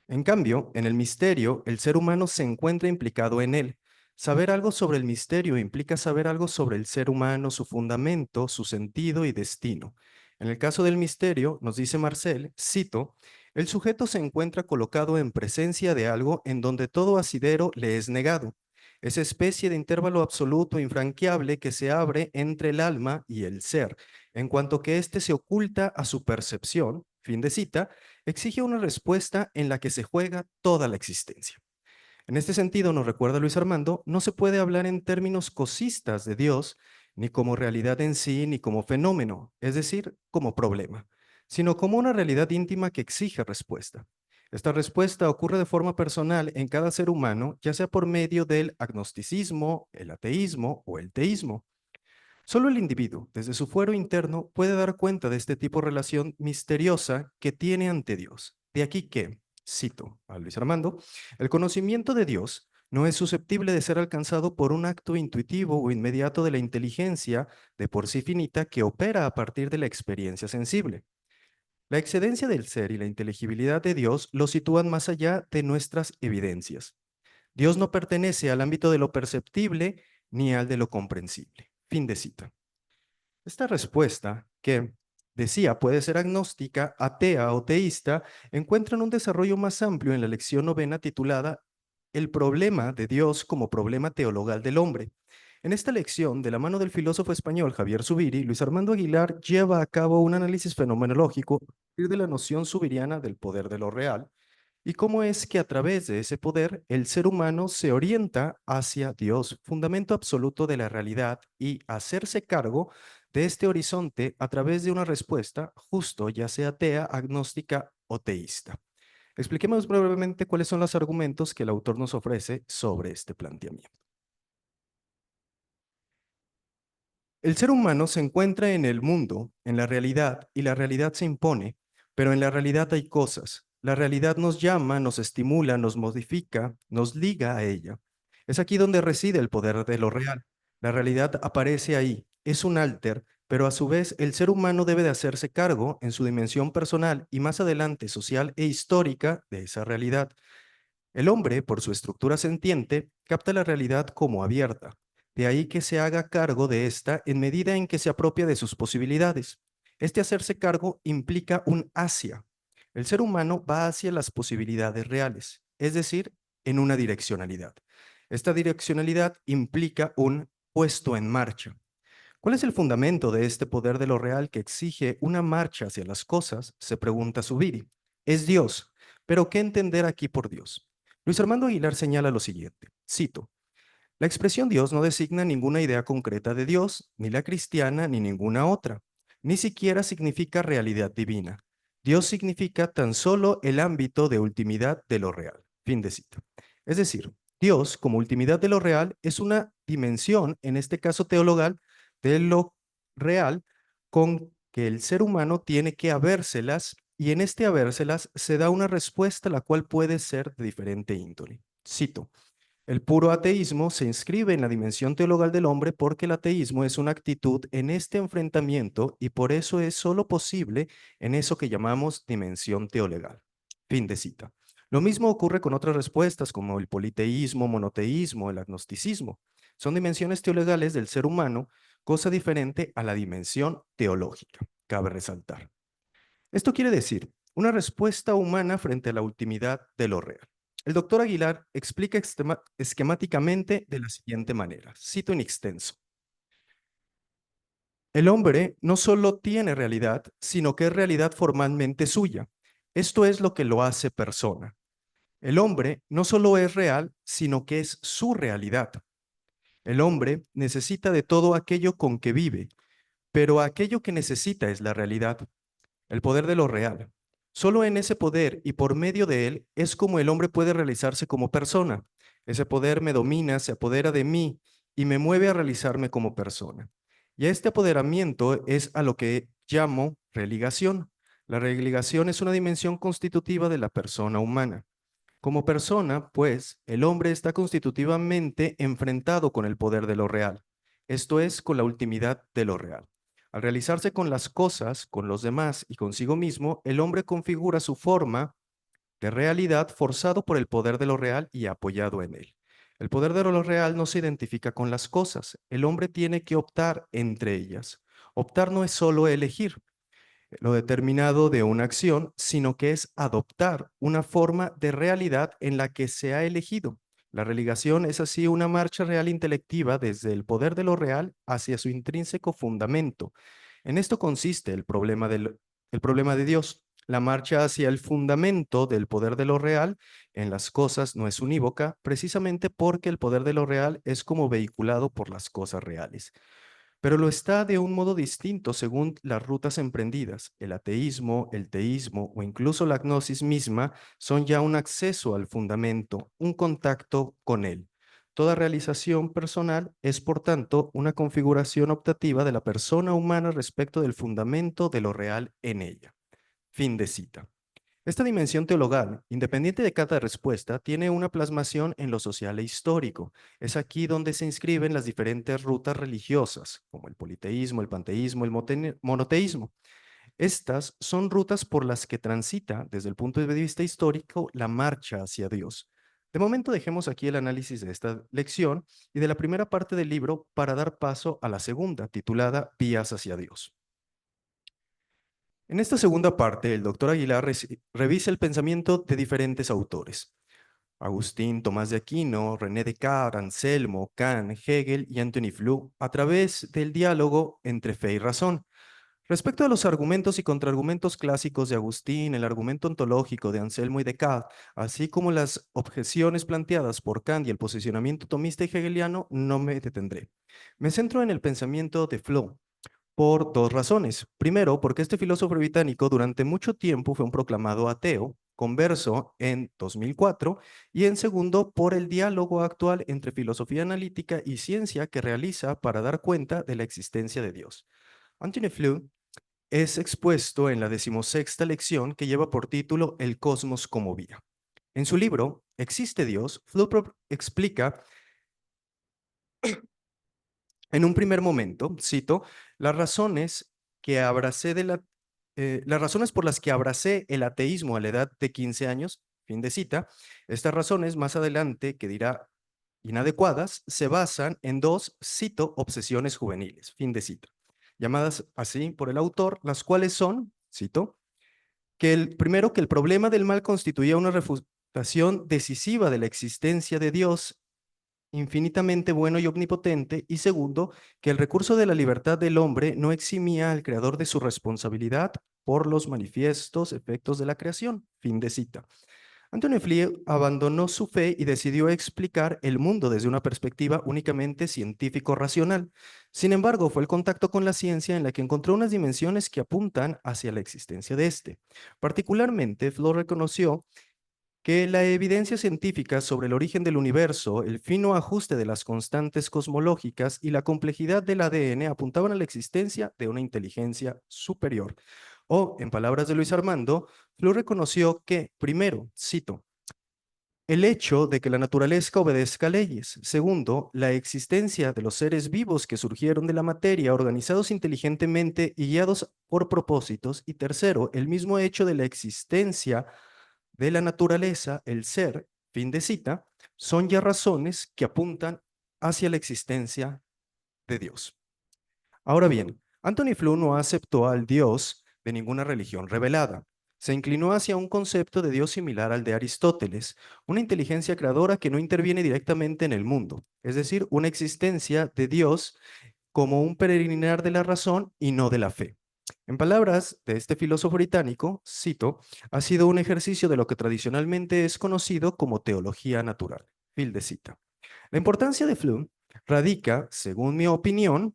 En cambio, en el misterio, el ser humano se encuentra implicado en él. Saber algo sobre el misterio implica saber algo sobre el ser humano, su fundamento, su sentido y destino. En el caso del misterio, nos dice Marcel, cito, el sujeto se encuentra colocado en presencia de algo en donde todo asidero le es negado. Esa especie de intervalo absoluto infranqueable que se abre entre el alma y el ser, en cuanto que éste se oculta a su percepción, fin de cita, exige una respuesta en la que se juega toda la existencia. En este sentido, nos recuerda Luis Armando, no se puede hablar en términos cosistas de Dios, ni como realidad en sí, ni como fenómeno, es decir, como problema, sino como una realidad íntima que exige respuesta. Esta respuesta ocurre de forma personal en cada ser humano, ya sea por medio del agnosticismo, el ateísmo o el teísmo. Solo el individuo, desde su fuero interno, puede dar cuenta de este tipo de relación misteriosa que tiene ante Dios. De aquí que, cito a Luis Armando, el conocimiento de Dios no es susceptible de ser alcanzado por un acto intuitivo o inmediato de la inteligencia de por sí finita que opera a partir de la experiencia sensible. La excedencia del ser y la inteligibilidad de Dios lo sitúan más allá de nuestras evidencias. Dios no pertenece al ámbito de lo perceptible ni al de lo comprensible. Fin de cita. Esta respuesta, que decía puede ser agnóstica, atea o teísta, encuentran un desarrollo más amplio en la lección 9 titulada El problema de Dios como problema teologal del hombre. En esta lección, de la mano del filósofo español Javier Zubiri, Luis Armando Aguilar lleva a cabo un análisis fenomenológico a partir de la noción zubiriana del poder de lo real, y cómo es que a través de ese poder el ser humano se orienta hacia Dios, fundamento absoluto de la realidad, y hacerse cargo de este horizonte a través de una respuesta justo, ya sea atea, agnóstica o teísta. Expliquemos brevemente cuáles son los argumentos que el autor nos ofrece sobre este planteamiento. El ser humano se encuentra en el mundo, en la realidad, y la realidad se impone, pero en la realidad hay cosas. La realidad nos llama, nos estimula, nos modifica, nos liga a ella. Es aquí donde reside el poder de lo real. La realidad aparece ahí, es un alter, pero a su vez el ser humano debe de hacerse cargo en su dimensión personal y más adelante social e histórica de esa realidad. El hombre, por su estructura sentiente, capta la realidad como abierta. De ahí que se haga cargo de esta en medida en que se apropia de sus posibilidades. Este hacerse cargo implica un hacia. El ser humano va hacia las posibilidades reales, es decir, en una direccionalidad. Esta direccionalidad implica un puesto en marcha. ¿Cuál es el fundamento de este poder de lo real que exige una marcha hacia las cosas? Se pregunta Zubiri. Es Dios. Pero ¿qué entender aquí por Dios? Luis Armando Aguilar señala lo siguiente, cito: la expresión Dios no designa ninguna idea concreta de Dios, ni la cristiana, ni ninguna otra. Ni siquiera significa realidad divina. Dios significa tan solo el ámbito de ultimidad de lo real. Fin de cita. Es decir, Dios, como ultimidad de lo real, es una dimensión, en este caso teologal, de lo real con que el ser humano tiene que habérselas, y en este habérselas se da una respuesta la cual puede ser de diferente índole. Cito: el puro ateísmo se inscribe en la dimensión teologal del hombre porque el ateísmo es una actitud en este enfrentamiento y por eso es solo posible en eso que llamamos dimensión teologal. Fin de cita. Lo mismo ocurre con otras respuestas como el politeísmo, monoteísmo, el agnosticismo. Son dimensiones teologales del ser humano, cosa diferente a la dimensión teológica, cabe resaltar. Esto quiere decir una respuesta humana frente a la ultimidad de lo real. El doctor Aguilar explica esquemáticamente de la siguiente manera, cito en extenso: el hombre no solo tiene realidad, sino que es realidad formalmente suya. Esto es lo que lo hace persona. El hombre no solo es real, sino que es su realidad. El hombre necesita de todo aquello con que vive, pero aquello que necesita es la realidad. El poder de lo real. Solo en ese poder y por medio de él es como el hombre puede realizarse como persona. Ese poder me domina, se apodera de mí y me mueve a realizarme como persona. Y a este apoderamiento es a lo que llamo religación. La religación es una dimensión constitutiva de la persona humana. Como persona, pues, el hombre está constitutivamente enfrentado con el poder de lo real, esto es, con la ultimidad de lo real. Al realizarse con las cosas, con los demás y consigo mismo, el hombre configura su forma de realidad forzado por el poder de lo real y apoyado en él. El poder de lo real no se identifica con las cosas, el hombre tiene que optar entre ellas. Optar no es solo elegir lo determinado de una acción, sino que es adoptar una forma de realidad en la que se ha elegido. La religación es así una marcha real intelectiva desde el poder de lo real hacia su intrínseco fundamento. En esto consiste el problema de Dios. La marcha hacia el fundamento del poder de lo real en las cosas no es unívoca, precisamente porque el poder de lo real es como vehiculado por las cosas reales. Pero lo está de un modo distinto según las rutas emprendidas. El ateísmo, el teísmo o incluso la gnosis misma son ya un acceso al fundamento, un contacto con él. Toda realización personal es, por tanto, una configuración optativa de la persona humana respecto del fundamento de lo real en ella. Fin de cita. Esta dimensión teologal, independiente de cada respuesta, tiene una plasmación en lo social e histórico. Es aquí donde se inscriben las diferentes rutas religiosas, como el politeísmo, el panteísmo, el monoteísmo. Estas son rutas por las que transita, desde el punto de vista histórico, la marcha hacia Dios. De momento dejemos aquí el análisis de esta lección y de la primera parte del libro para dar paso a la segunda, titulada Vías hacia Dios. En esta segunda parte, el doctor Aguilar revisa el pensamiento de diferentes autores: Agustín, Tomás de Aquino, René Descartes, Anselmo, Kant, Hegel y Anthony Flew, a través del diálogo entre fe y razón. Respecto a los argumentos y contraargumentos clásicos de Agustín, el argumento ontológico de Anselmo y Descartes, así como las objeciones planteadas por Kant y el posicionamiento tomista y hegeliano, no me detendré. Me centro en el pensamiento de Flew, por dos razones. Primero, porque este filósofo británico durante mucho tiempo fue un proclamado ateo, converso en 2004, y en segundo, por el diálogo actual entre filosofía analítica y ciencia que realiza para dar cuenta de la existencia de Dios. Anthony Flew es expuesto en la 16ª lección que lleva por título El cosmos como vía. En su libro, ¿Existe Dios?, Flew explica en un primer momento, cito, las razones las razones por las que abracé el ateísmo a la edad de 15 años, fin de cita. Estas razones más adelante, que dirá inadecuadas se basan en dos, cito, obsesiones juveniles, fin de cita, llamadas así por el autor, las cuales son, cito, primero, que el problema del mal constituía una refutación decisiva de la existencia de Dios infinitamente bueno y omnipotente, y segundo, que el recurso de la libertad del hombre no eximía al creador de su responsabilidad por los manifiestos efectos de la creación. Fin de cita. Anthony Flew abandonó su fe y decidió explicar el mundo desde una perspectiva únicamente científico-racional. Sin embargo, fue el contacto con la ciencia en la que encontró unas dimensiones que apuntan hacia la existencia de este. Particularmente, Flew reconoció que la evidencia científica sobre el origen del universo, el fino ajuste de las constantes cosmológicas y la complejidad del ADN apuntaban a la existencia de una inteligencia superior. O, en palabras de Luis Armando, Flew reconoció que, primero, cito, el hecho de que la naturaleza obedezca leyes. Segundo, la existencia de los seres vivos que surgieron de la materia, organizados inteligentemente y guiados por propósitos. Y tercero, el mismo hecho de la existencia de la naturaleza, el ser, fin de cita, son ya razones que apuntan hacia la existencia de Dios. Ahora bien, Anthony Flew no aceptó al Dios de ninguna religión revelada. Se inclinó hacia un concepto de Dios similar al de Aristóteles, una inteligencia creadora que no interviene directamente en el mundo, es decir, una existencia de Dios como un peregrinar de la razón y no de la fe. En palabras de este filósofo británico, cito, ha sido un ejercicio de lo que tradicionalmente es conocido como teología natural. Fin de cita. La importancia de Flew radica, según mi opinión,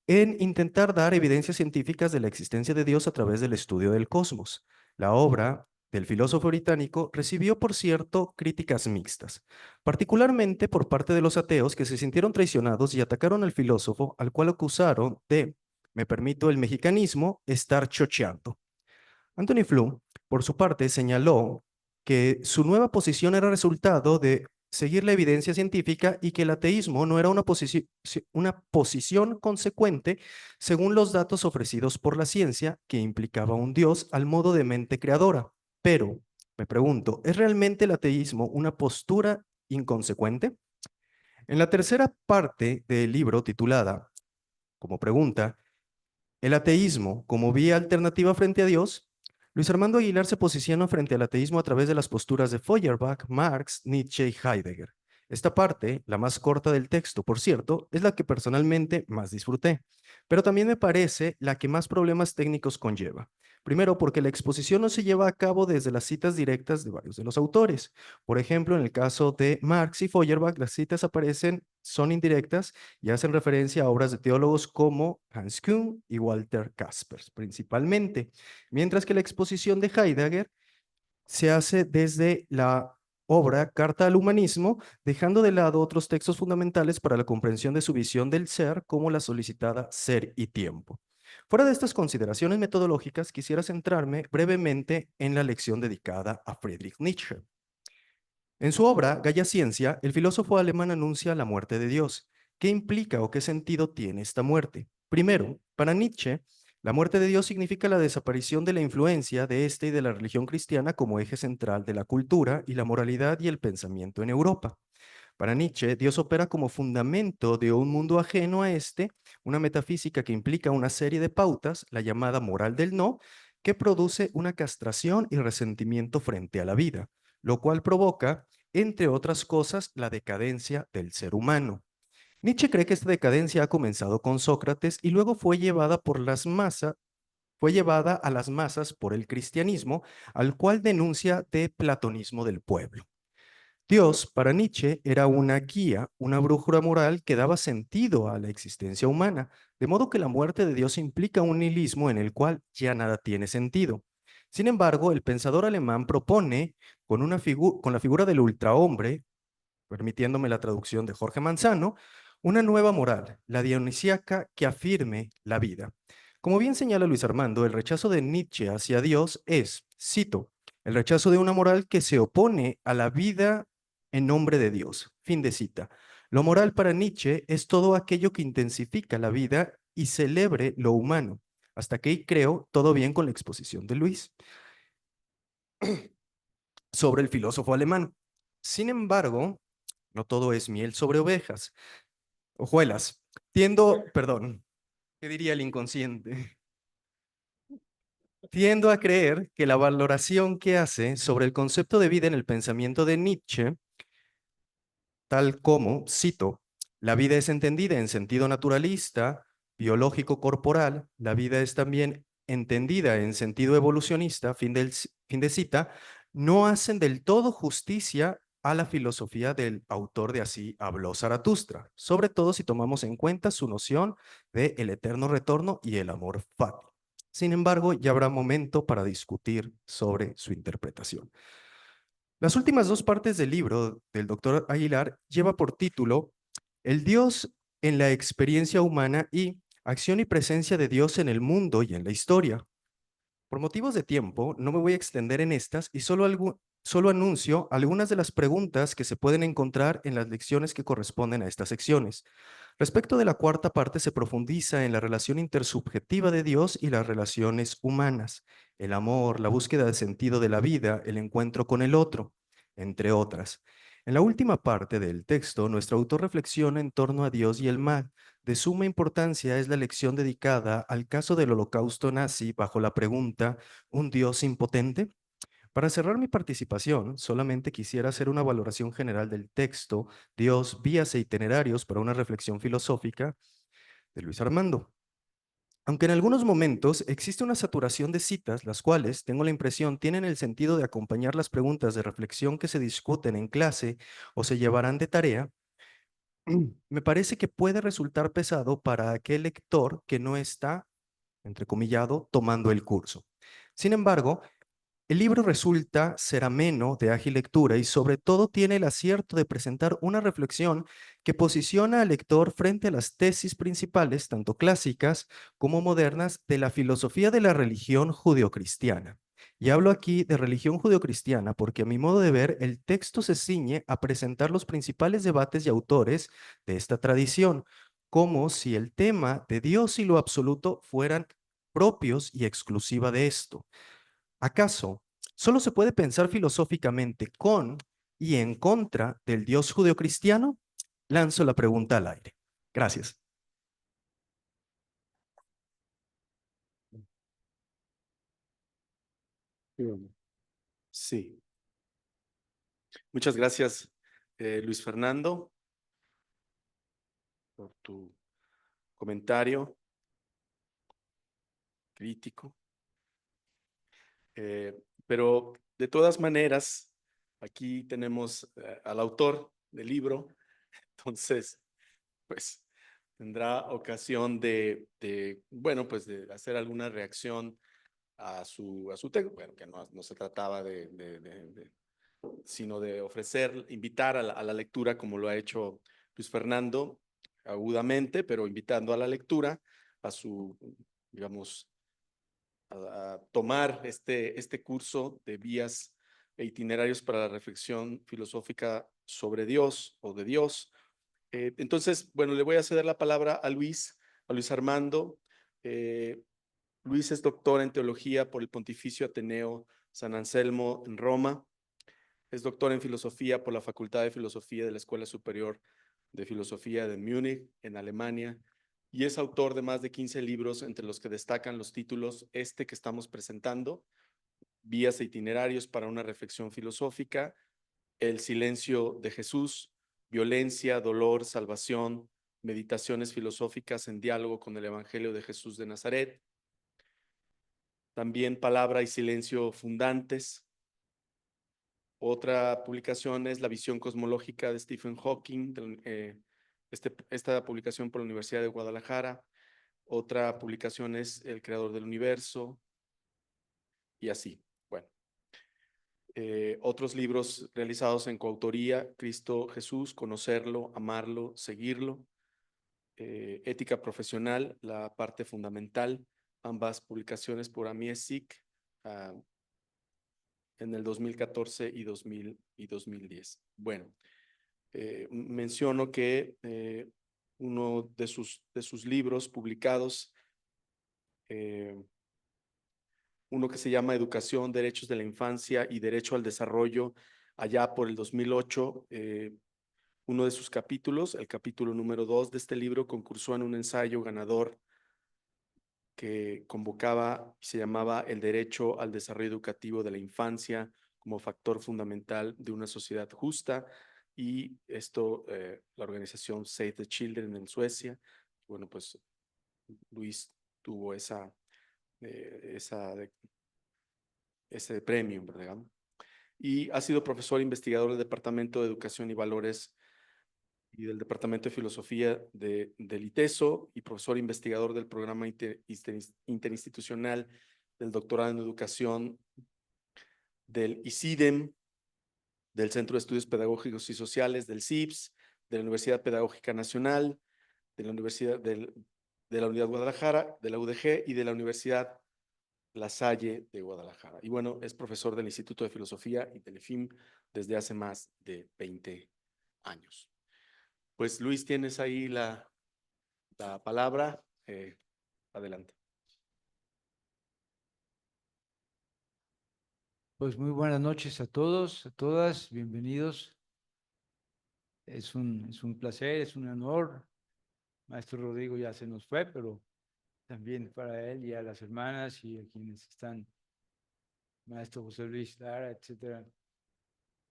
en intentar dar evidencias científicas de la existencia de Dios a través del estudio del cosmos. La obra del filósofo británico recibió, por cierto, críticas mixtas, particularmente por parte de los ateos que se sintieron traicionados y atacaron al filósofo, al cual acusaron de, me permito el mexicanismo, estar chocheando. Anthony Flew, por su parte, señaló que su nueva posición era resultado de seguir la evidencia científica y que el ateísmo no era una posición consecuente según los datos ofrecidos por la ciencia, que implicaba un Dios al modo de mente creadora. Pero, me pregunto, ¿es realmente el ateísmo una postura inconsecuente? En la tercera parte del libro, titulada como pregunta, ¿el ateísmo como vía alternativa frente a Dios? Luis Armando Aguilar se posiciona frente al ateísmo a través de las posturas de Feuerbach, Marx, Nietzsche y Heidegger. Esta parte, la más corta del texto, por cierto, es la que personalmente más disfruté, pero también me parece la que más problemas técnicos conlleva. Primero, porque la exposición no se lleva a cabo desde las citas directas de varios de los autores. Por ejemplo, en el caso de Marx y Feuerbach, las citas son indirectas y hacen referencia a obras de teólogos como Hans Kuhn y Walter Kaspers, principalmente, mientras que la exposición de Heidegger se hace desde la obra Carta al Humanismo, dejando de lado otros textos fundamentales para la comprensión de su visión del ser, como la solicitada Ser y Tiempo. Fuera de estas consideraciones metodológicas, quisiera centrarme brevemente en la lección dedicada a Friedrich Nietzsche. En su obra, Gaia Ciencia, el filósofo alemán anuncia la muerte de Dios. ¿Qué implica o qué sentido tiene esta muerte? Primero, para Nietzsche, la muerte de Dios significa la desaparición de la influencia de este y de la religión cristiana como eje central de la cultura y la moralidad y el pensamiento en Europa. Para Nietzsche, Dios opera como fundamento de un mundo ajeno a este, una metafísica que implica una serie de pautas, la llamada moral del no, que produce una castración y resentimiento frente a la vida, lo cual provoca, entre otras cosas, la decadencia del ser humano. Nietzsche cree que esta decadencia ha comenzado con Sócrates y luego fue llevada a las masas por el cristianismo, al cual denuncia de platonismo del pueblo. Dios, para Nietzsche, era una guía, una brújula moral que daba sentido a la existencia humana, de modo que la muerte de Dios implica un nihilismo en el cual ya nada tiene sentido. Sin embargo, el pensador alemán propone, con la figura del ultrahombre, permitiéndome la traducción de Jorge Manzano, una nueva moral, la dionisíaca, que afirme la vida. Como bien señala Luis Armando, el rechazo de Nietzsche hacia Dios es, cito, el rechazo de una moral que se opone a la vida en nombre de Dios. Fin de cita. Lo moral para Nietzsche es todo aquello que intensifica la vida y celebre lo humano. Hasta aquí creo todo bien con la exposición de Luis sobre el filósofo alemán. Sin embargo, No todo es miel sobre hojuelas. Perdón, ¿qué diría el inconsciente? Tiendo a creer que la valoración que hace sobre el concepto de vida en el pensamiento de Nietzsche, tal como, cito, la vida es entendida en sentido naturalista, biológico corporal, la vida es también entendida en sentido evolucionista, fin de cita, no hacen del todo justicia a la filosofía del autor de Así habló Zaratustra, sobre todo si tomamos en cuenta su noción de el eterno retorno y el amor fati. Sin embargo, ya habrá momento para discutir sobre su interpretación. Las últimas dos partes del libro del doctor Aguilar lleva por título El Dios en la experiencia humana y Acción y presencia de Dios en el mundo y en la historia. Por motivos de tiempo, no me voy a extender en estas y solo anuncio algunas de las preguntas que se pueden encontrar en las lecciones que corresponden a estas secciones. Respecto de la cuarta parte, se profundiza en la relación intersubjetiva de Dios y las relaciones humanas, el amor, la búsqueda de sentido de la vida, el encuentro con el otro, entre otras. En la última parte del texto, nuestro autor reflexiona en torno a Dios y el mal. De suma importancia es la lección dedicada al caso del holocausto nazi bajo la pregunta, ¿un Dios impotente? Para cerrar mi participación, solamente quisiera hacer una valoración general del texto Dios, vías e itinerarios para una reflexión filosófica de Luis Armando. Aunque en algunos momentos existe una saturación de citas, las cuales, tengo la impresión, tienen el sentido de acompañar las preguntas de reflexión que se discuten en clase o se llevarán de tarea, me parece que puede resultar pesado para aquel lector que no está, entrecomillado, tomando el curso. Sin embargo, el libro resulta ser ameno, de ágil lectura y sobre todo tiene el acierto de presentar una reflexión que posiciona al lector frente a las tesis principales, tanto clásicas como modernas, de la filosofía de la religión judeocristiana. Y hablo aquí de religión judeocristiana porque a mi modo de ver el texto se ciñe a presentar los principales debates y autores de esta tradición, como si el tema de Dios y lo absoluto fueran propios y exclusiva de esto. ¿Acaso solo se puede pensar filosóficamente con y en contra del Dios judeocristiano? Lanzo la pregunta al aire. Gracias. Sí, muchas gracias, Luis Fernando, por tu comentario crítico. Pero de todas maneras, aquí tenemos al autor del libro, entonces, pues tendrá ocasión bueno, pues de hacer alguna reacción a su texto. Bueno, que no se trataba sino de invitar a la lectura, como lo ha hecho Luis Fernando, agudamente, pero invitando a la lectura, digamos, a tomar este curso de vías e itinerarios para la reflexión filosófica sobre Dios o de Dios. Entonces, bueno, le voy a ceder la palabra a Luis Armando. Luis es doctor en teología por el Pontificio Ateneo San Anselmo en Roma. Es doctor en filosofía por la Facultad de Filosofía de la Escuela Superior de Filosofía de Múnich, en Alemania, y es autor de más de 15 libros, entre los que destacan los títulos que estamos presentando, Vías e itinerarios para una reflexión filosófica, El silencio de Jesús, Violencia, dolor, salvación, meditaciones filosóficas en diálogo con el Evangelio de Jesús de Nazaret. También Palabra y silencio fundantes. Otra publicación es La visión cosmológica de Stephen Hawking, esta publicación por la Universidad de Guadalajara. Otra publicación es El creador del universo, y así. Bueno, otros libros realizados en coautoría: Cristo Jesús, Conocerlo, Amarlo, Seguirlo. Ética profesional, la parte fundamental, ambas publicaciones por Amiesic, en el 2014 y 2010. Bueno, menciono que uno de sus libros publicados, uno que se llama Educación, Derechos de la Infancia y Derecho al Desarrollo, allá por el 2008, uno de sus capítulos, el capítulo número 2 de este libro, concursó en un ensayo ganador que convocaba y se llamaba El derecho al desarrollo educativo de la infancia como factor fundamental de una sociedad justa, y esto, la organización Save the Children en Suecia. Bueno, pues Luis tuvo ese premio, ¿verdad? Y ha sido profesor investigador del Departamento de Educación y Valores y del Departamento de Filosofía del ITESO, y profesor investigador del programa interinstitucional del doctorado en educación del ICIDEM, del Centro de Estudios Pedagógicos y Sociales, del CIPS, de la Universidad Pedagógica Nacional, de la Universidad de la Unidad Guadalajara, de la UDG y de la Universidad La Salle de Guadalajara. Y bueno, es profesor del Instituto de Filosofía y del IFIM desde hace más de 20 años. Pues Luis, tienes ahí la palabra. Adelante. Pues muy buenas noches a todos, a todas, bienvenidos. Es un placer, es un honor. Maestro Rodrigo ya se nos fue, pero también para él y a las hermanas y a quienes están, Maestro José Luis Lara, etcétera,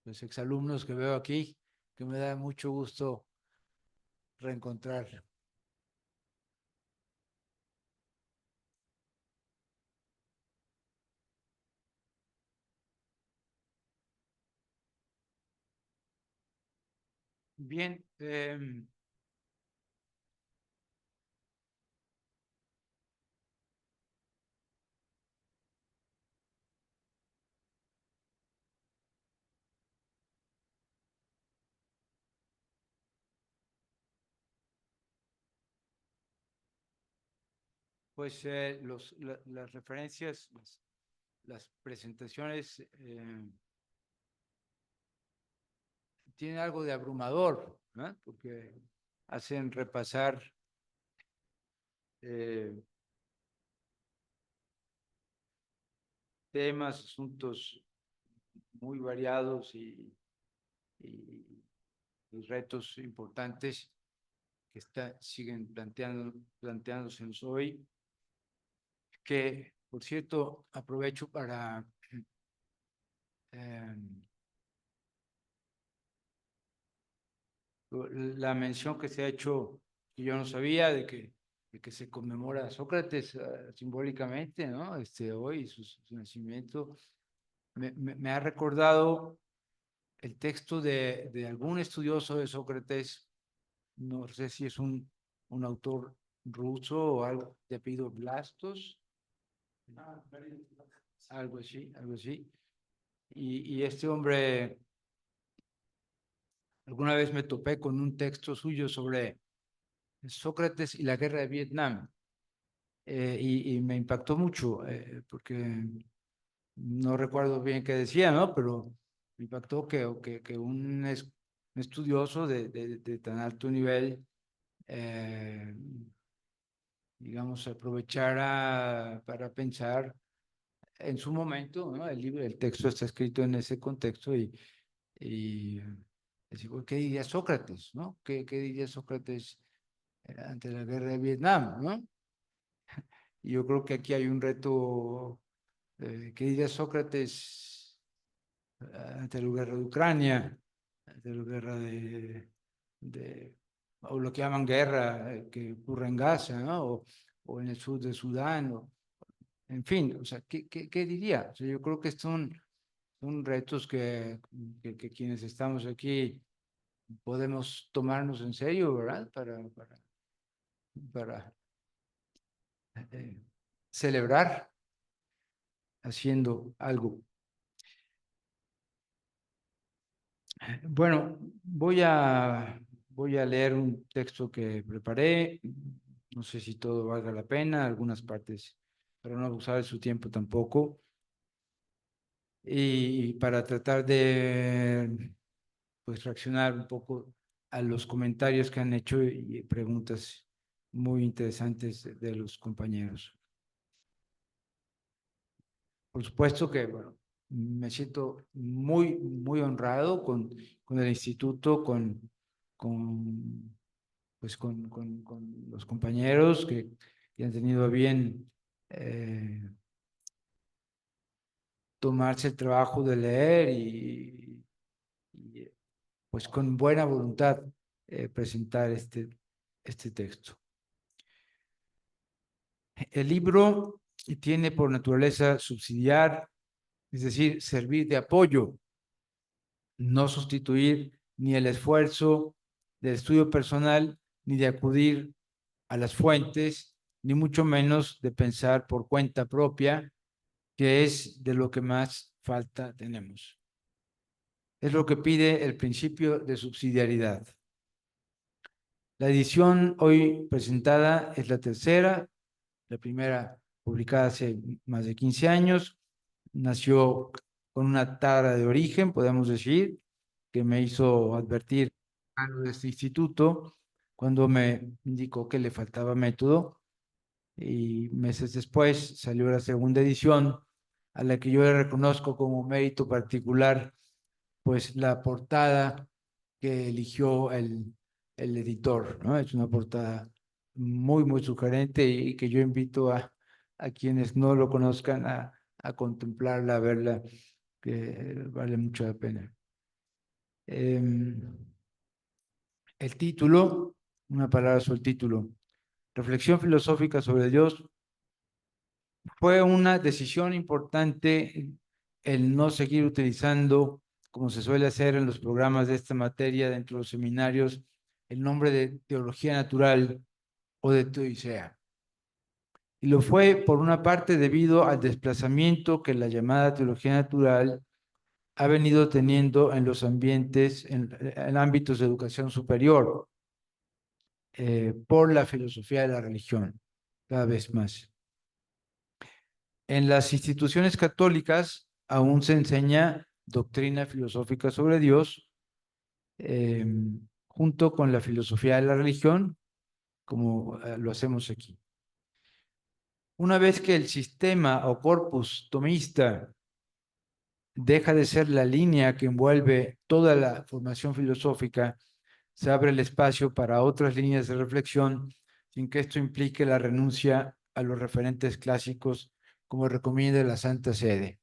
los exalumnos que veo aquí, que me da mucho gusto reencontrar. Bien, pues las referencias, las presentaciones tienen algo de abrumador, ¿no? Porque hacen repasar temas, asuntos muy variados y retos importantes que siguen planteándose hoy, que, por cierto, aprovecho para la mención que se ha hecho, que yo no sabía, de que se conmemora a Sócrates simbólicamente, ¿no? Hoy, su nacimiento, me ha recordado el texto de algún estudioso de Sócrates, no sé si es un autor ruso o algo de apellido Blastos, algo así, algo así. Y este hombre, alguna vez me topé con un texto suyo sobre Sócrates y la guerra de Vietnam, y me impactó mucho, porque no recuerdo bien qué decía, ¿no? Pero me impactó que un estudioso de tan alto nivel, digamos, aprovechara para pensar en su momento, ¿no? El texto está escrito en ese contexto y decir, ¿qué diría Sócrates, no? ¿Qué diría Sócrates ante la guerra de Vietnam, no? Y yo creo que aquí hay un reto, ¿qué diría Sócrates ante la guerra de Ucrania, ante la guerra o lo que llaman guerra que ocurre en Gaza, ¿no? O en el sur de Sudán, en fin, o sea, ¿qué diría? O sea, yo creo que son retos que quienes estamos aquí podemos tomarnos en serio, ¿verdad? Para celebrar haciendo algo. Bueno, voy a leer un texto que preparé. No sé si todo valga la pena, algunas partes, pero no abusar de su tiempo tampoco. Y para tratar de pues reaccionar un poco a los comentarios que han hecho y preguntas muy interesantes de los compañeros. Por supuesto que, bueno, me siento muy honrado con el instituto, con pues con los compañeros que han tenido a bien tomarse el trabajo de leer y pues con buena voluntad presentar este texto. El libro tiene por naturaleza subsidiar, es decir, servir de apoyo, no sustituir ni el esfuerzo del estudio personal, ni de acudir a las fuentes, ni mucho menos de pensar por cuenta propia, que es de lo que más falta tenemos. Es lo que pide el principio de subsidiariedad. La edición hoy presentada es la tercera, la primera publicada hace más de 15 años, nació con una tara de origen, podemos decir, que me hizo advertir a de este instituto cuando me indicó que le faltaba método, y meses después salió la segunda edición, a la que yo le reconozco como mérito particular, pues la portada que eligió el editor, ¿no? Es una portada muy sugerente y que yo invito a quienes no lo conozcan a contemplarla, a verla, que vale mucho la pena. El título, una palabra sobre el título, Reflexión filosófica sobre Dios. Fue una decisión importante el no seguir utilizando, como se suele hacer en los programas de esta materia dentro de los seminarios, el nombre de teología natural o de teodicea. Y lo fue, por una parte, debido al desplazamiento que la llamada teología natural ha venido teniendo en los ambientes, en ámbitos de educación superior, por la filosofía de la religión, cada vez más. En las instituciones católicas aún se enseña doctrina filosófica sobre Dios, junto con la filosofía de la religión, como lo hacemos aquí. Una vez que el sistema o corpus tomista deja de ser la línea que envuelve toda la formación filosófica, se abre el espacio para otras líneas de reflexión sin que esto implique la renuncia a los referentes clásicos, como recomienda la Santa Sede.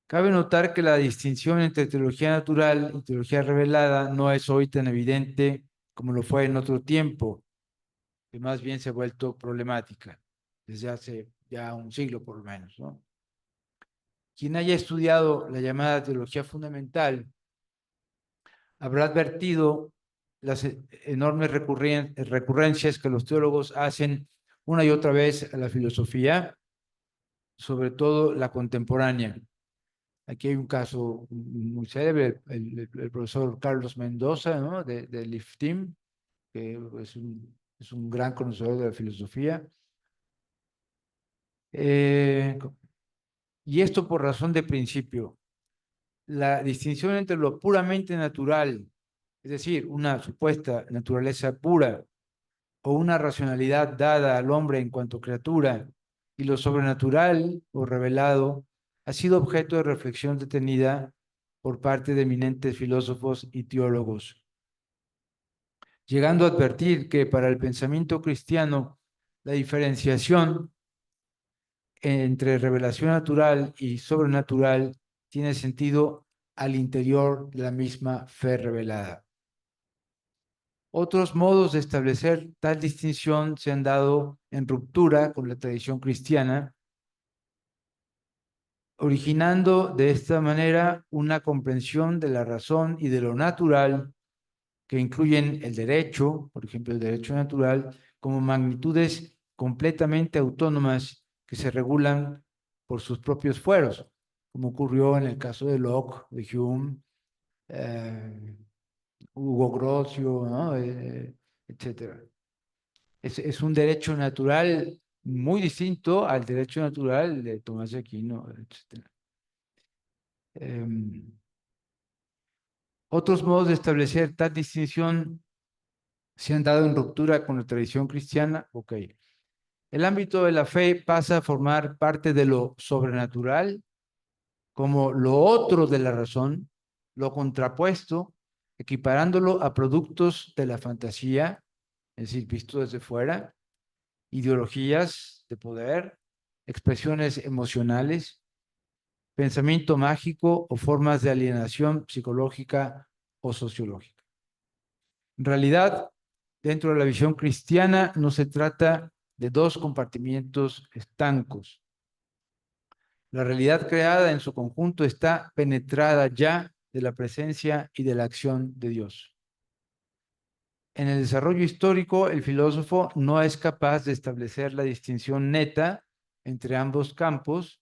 Cabe notar que la distinción entre teología natural y teología revelada no es hoy tan evidente como lo fue en otro tiempo, que más bien se ha vuelto problemática desde hace ya un siglo por lo menos, ¿no? Quien haya estudiado la llamada teología fundamental habrá advertido las enormes recurrencias que los teólogos hacen una y otra vez a la filosofía, sobre todo la contemporánea. Aquí hay un caso muy célebre, el profesor Carlos Mendoza, ¿no? de Liftim, que es un gran conocedor de la filosofía. Y esto por razón de principio. La distinción entre lo puramente natural, es decir, una supuesta naturaleza pura, o una racionalidad dada al hombre en cuanto criatura, y lo sobrenatural o revelado, ha sido objeto de reflexión detenida por parte de eminentes filósofos y teólogos, llegando a advertir que para el pensamiento cristiano la diferenciación entre revelación natural y sobrenatural tiene sentido al interior de la misma fe revelada. Otros modos de establecer tal distinción se han dado en ruptura con la tradición cristiana, originando de esta manera una comprensión de la razón y de lo natural que incluyen el derecho, por ejemplo, el derecho natural, como magnitudes completamente autónomas que se regulan por sus propios fueros, como ocurrió en el caso de Locke, de Hume, Hugo Grocio, ¿no? Etcétera. Es un derecho natural muy distinto al derecho natural de Tomás de Aquino, etc. Otros modos de establecer tal distinción se han dado en ruptura con la tradición cristiana. Ok. El ámbito de la fe pasa a formar parte de lo sobrenatural, como lo otro de la razón, lo contrapuesto, equiparándolo a productos de la fantasía, es decir, visto desde fuera, ideologías de poder, expresiones emocionales, pensamiento mágico o formas de alienación psicológica o sociológica. En realidad, dentro de la visión cristiana no se trata de dos compartimientos estancos. La realidad creada en su conjunto está penetrada ya de la presencia y de la acción de Dios. En el desarrollo histórico, el filósofo no es capaz de establecer la distinción neta entre ambos campos,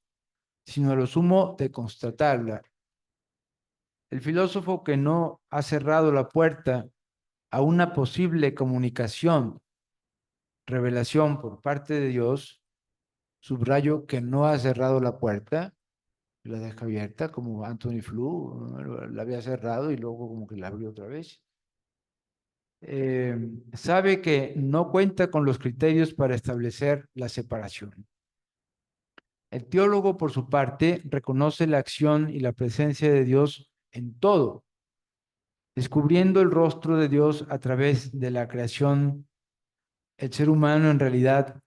sino a lo sumo de constatarla. El filósofo que no ha cerrado la puerta a una posible comunicación, revelación por parte de Dios, subrayo que no ha cerrado la puerta, la deja abierta, como Anthony Flew, ¿no? La había cerrado y luego como que la abrió otra vez. Sabe que no cuenta con los criterios para establecer la separación. El teólogo, por su parte, reconoce la acción y la presencia de Dios en todo, descubriendo el rostro de Dios a través de la creación. El ser humano en realidad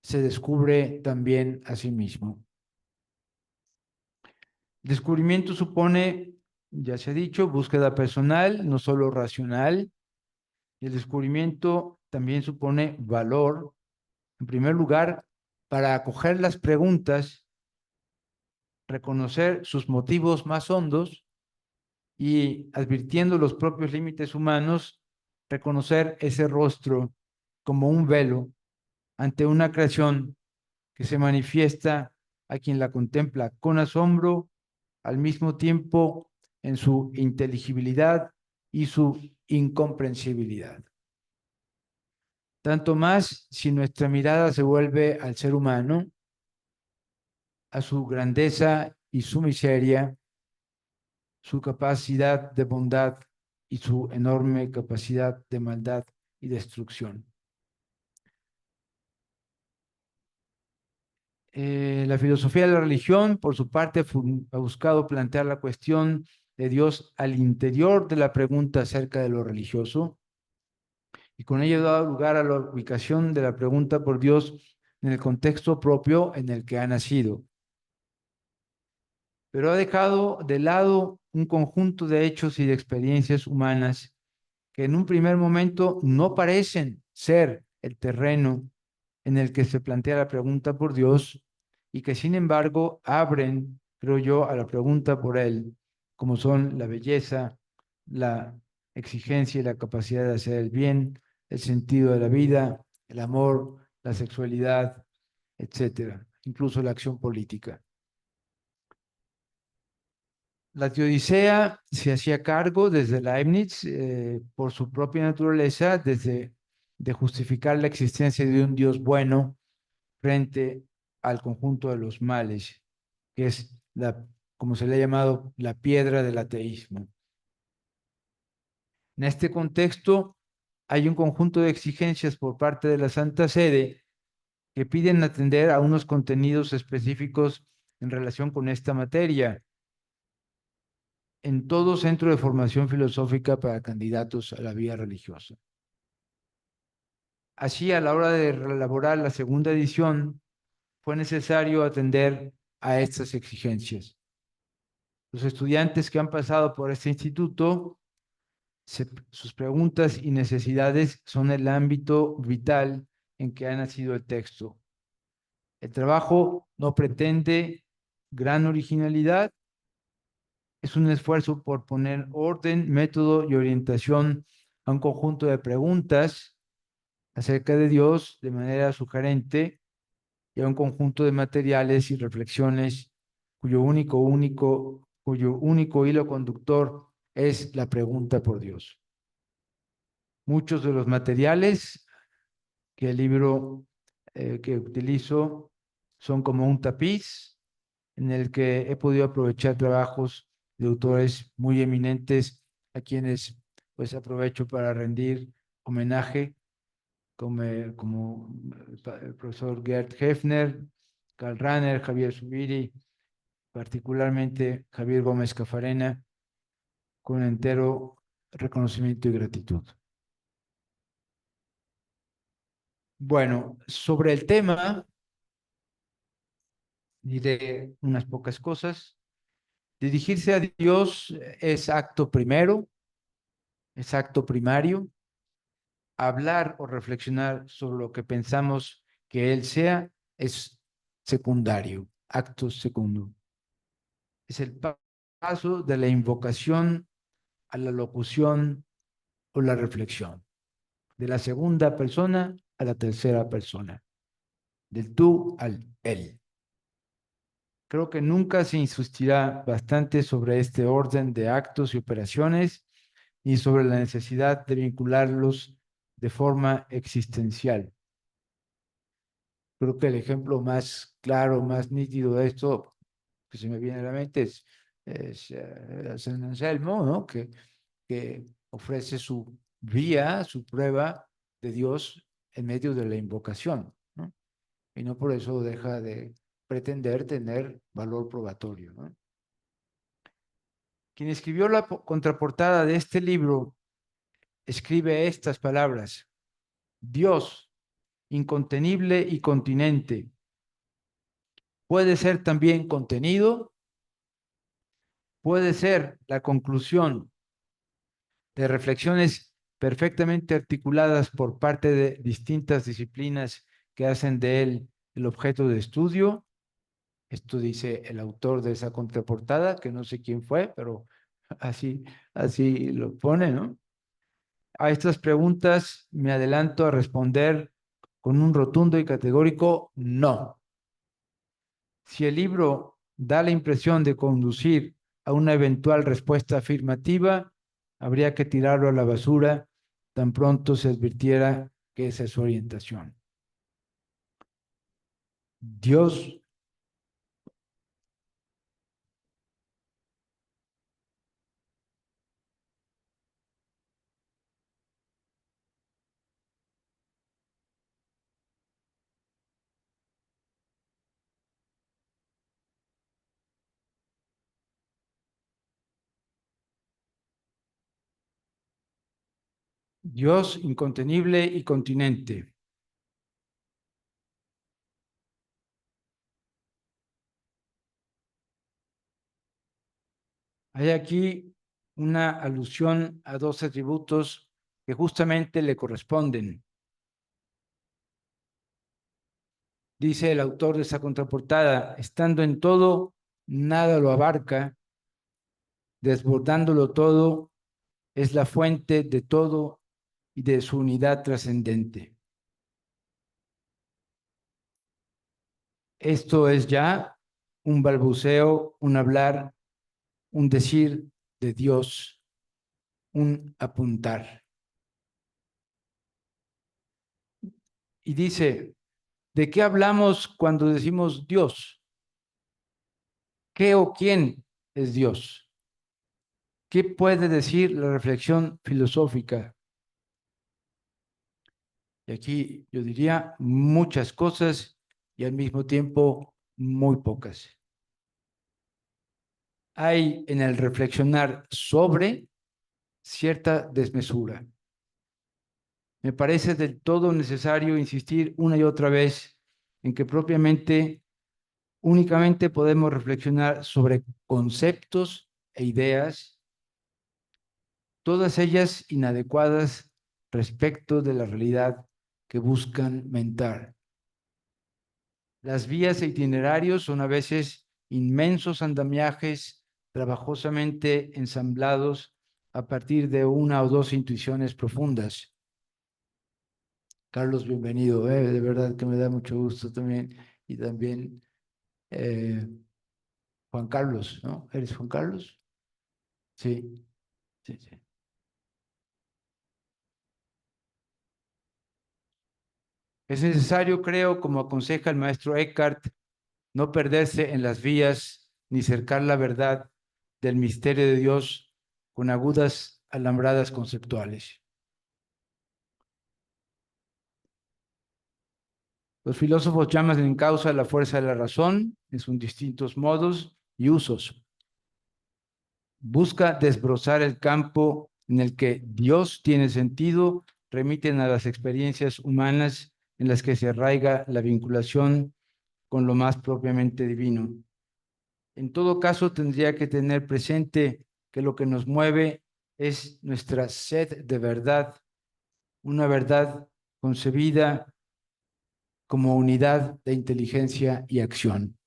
se descubre también a sí mismo. El descubrimiento supone, ya se ha dicho, búsqueda personal, no solo racional. Y el descubrimiento también supone valor, en primer lugar, para acoger las preguntas, reconocer sus motivos más hondos y, advirtiendo los propios límites humanos, reconocer ese rostro como un velo ante una creación que se manifiesta a quien la contempla con asombro, al mismo tiempo en su inteligibilidad y su incomprensibilidad. Tanto más si nuestra mirada se vuelve al ser humano, a su grandeza y su miseria, su capacidad de bondad y su enorme capacidad de maldad y destrucción. La filosofía de la religión, por su parte, ha buscado plantear la cuestión de Dios al interior de la pregunta acerca de lo religioso, y con ello ha dado lugar a la ubicación de la pregunta por Dios en el contexto propio en el que ha nacido. Pero ha dejado de lado un conjunto de hechos y de experiencias humanas que en un primer momento no parecen ser el terreno en el que se plantea la pregunta por Dios y que sin embargo abren, creo yo, a la pregunta por Él, como son la belleza, la exigencia y la capacidad de hacer el bien, el sentido de la vida, el amor, la sexualidad, etcétera, incluso la acción política. La teodicea se hacía cargo desde Leibniz, por su propia naturaleza, de justificar la existencia de un Dios bueno frente al conjunto de los males, que es, como se le ha llamado, la piedra del ateísmo. En este contexto, hay un conjunto de exigencias por parte de la Santa Sede que piden atender a unos contenidos específicos en relación con esta materia en todo centro de formación filosófica para candidatos a la vía religiosa. Así, a la hora de elaborar la segunda edición, fue necesario atender a estas exigencias. Los estudiantes que han pasado por este instituto, sus preguntas y necesidades son el ámbito vital en que ha nacido el texto. El trabajo no pretende gran originalidad, es un esfuerzo por poner orden, método y orientación a un conjunto de preguntas acerca de Dios de manera sugerente y a un conjunto de materiales y reflexiones cuyo único hilo conductor es la pregunta por Dios. Muchos de los materiales que el libro que utilizo son como un tapiz en el que he podido aprovechar trabajos de autores muy eminentes a quienes pues aprovecho para rendir homenaje, como el profesor Gerd Hefner, Karl Rahner, Javier Zubiri, particularmente Javier Gómez Cafarena, con entero reconocimiento y gratitud. Bueno, sobre el tema, diré unas pocas cosas. Dirigirse a Dios es acto primero, es acto primario. Hablar o reflexionar sobre lo que pensamos que Él sea es secundario, acto segundo. Es el paso de la invocación a la locución o la reflexión, de la segunda persona a la tercera persona, del tú al él. Creo que nunca se insistirá bastante sobre este orden de actos y operaciones y sobre la necesidad de vincularlos de forma existencial. Creo que el ejemplo más claro, más nítido de esto que se me viene a la mente es San Anselmo, ¿no? Que ofrece su vía, su prueba de Dios en medio de la invocación, ¿no? Y no por eso deja de pretender tener valor probatorio, ¿no? Quien escribió la contraportada de este libro escribe estas palabras: Dios, incontenible y continente, puede ser también contenido, puede ser la conclusión de reflexiones perfectamente articuladas por parte de distintas disciplinas que hacen de él el objeto de estudio. Esto dice el autor de esa contraportada, que no sé quién fue, pero así lo pone, ¿no? A estas preguntas me adelanto a responder con un rotundo y categórico no. Si el libro da la impresión de conducir a una eventual respuesta afirmativa, habría que tirarlo a la basura tan pronto se advirtiera que esa es su orientación. Dios Dios incontenible y continente. Hay aquí una alusión a dos atributos que justamente le corresponden. Dice el autor de esa contraportada: estando en todo, nada lo abarca, desbordándolo todo, es la fuente de todo y de su unidad trascendente. Esto es ya un balbuceo, un hablar, un decir de Dios, un apuntar. Y dice, ¿de qué hablamos cuando decimos Dios? ¿Qué o quién es Dios? ¿Qué puede decir la reflexión filosófica? Y aquí yo diría muchas cosas y al mismo tiempo muy pocas. Hay en el reflexionar sobre cierta desmesura. Me parece del todo necesario insistir una y otra vez en que únicamente podemos reflexionar sobre conceptos e ideas, todas ellas inadecuadas respecto de la realidad que buscan mentar. Las vías e itinerarios son a veces inmensos andamiajes trabajosamente ensamblados a partir de una o dos intuiciones profundas. Carlos, bienvenido, de verdad que me da mucho gusto también. Y también Juan Carlos, ¿no? ¿Eres Juan Carlos? Sí, sí, sí. Es necesario, creo, como aconseja el maestro Eckhart, no perderse en las vías ni cercar la verdad del misterio de Dios con agudas alambradas conceptuales. Los filósofos llaman en causa la fuerza de la razón en sus distintos modos y usos. Busca desbrozar el campo en el que Dios tiene sentido, remiten a las experiencias humanas en las que se arraiga la vinculación con lo más propiamente divino. En todo caso, tendría que tener presente que lo que nos mueve es nuestra sed de verdad, una verdad concebida como unidad de inteligencia y acción.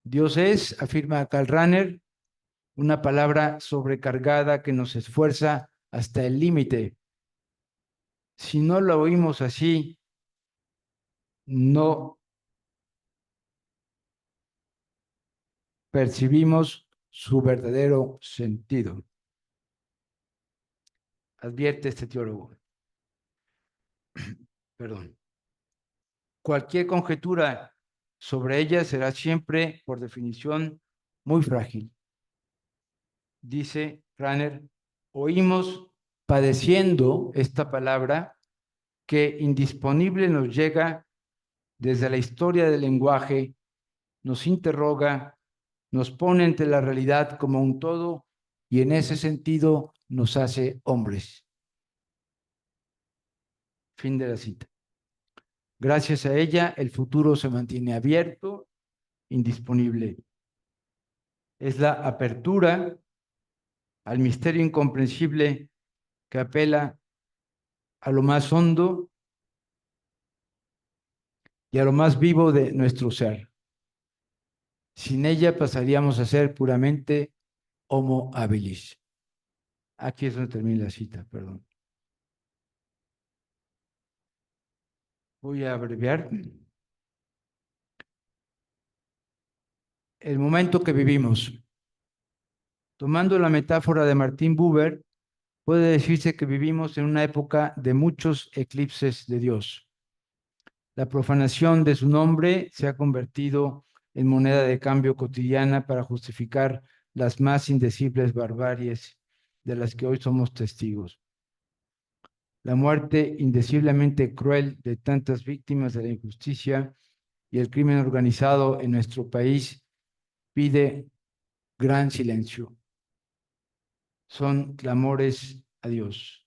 Dios es, afirma Karl Rahner, una palabra sobrecargada que nos esfuerza hasta el límite. Si no lo oímos así, no percibimos su verdadero sentido. Advierte este teólogo. Perdón. Cualquier conjetura sobre ella será siempre, por definición, muy frágil. Dice Rahner, oímos padeciendo esta palabra que indisponible nos llega desde la historia del lenguaje, nos interroga, nos pone ante la realidad como un todo y en ese sentido nos hace hombres. Fin de la cita. Gracias a ella, el futuro se mantiene abierto, indisponible. Es la apertura al misterio incomprensible que apela a lo más hondo y a lo más vivo de nuestro ser. Sin ella pasaríamos a ser puramente homo habilis. Aquí es donde termina la cita, perdón. Voy a abreviar. El momento que vivimos. Tomando la metáfora de Martin Buber, puede decirse que vivimos en una época de muchos eclipses de Dios. La profanación de su nombre se ha convertido en moneda de cambio cotidiana para justificar las más indecibles barbaries de las que hoy somos testigos. La muerte indeciblemente cruel de tantas víctimas de la injusticia y el crimen organizado en nuestro país pide gran silencio. Son clamores a Dios.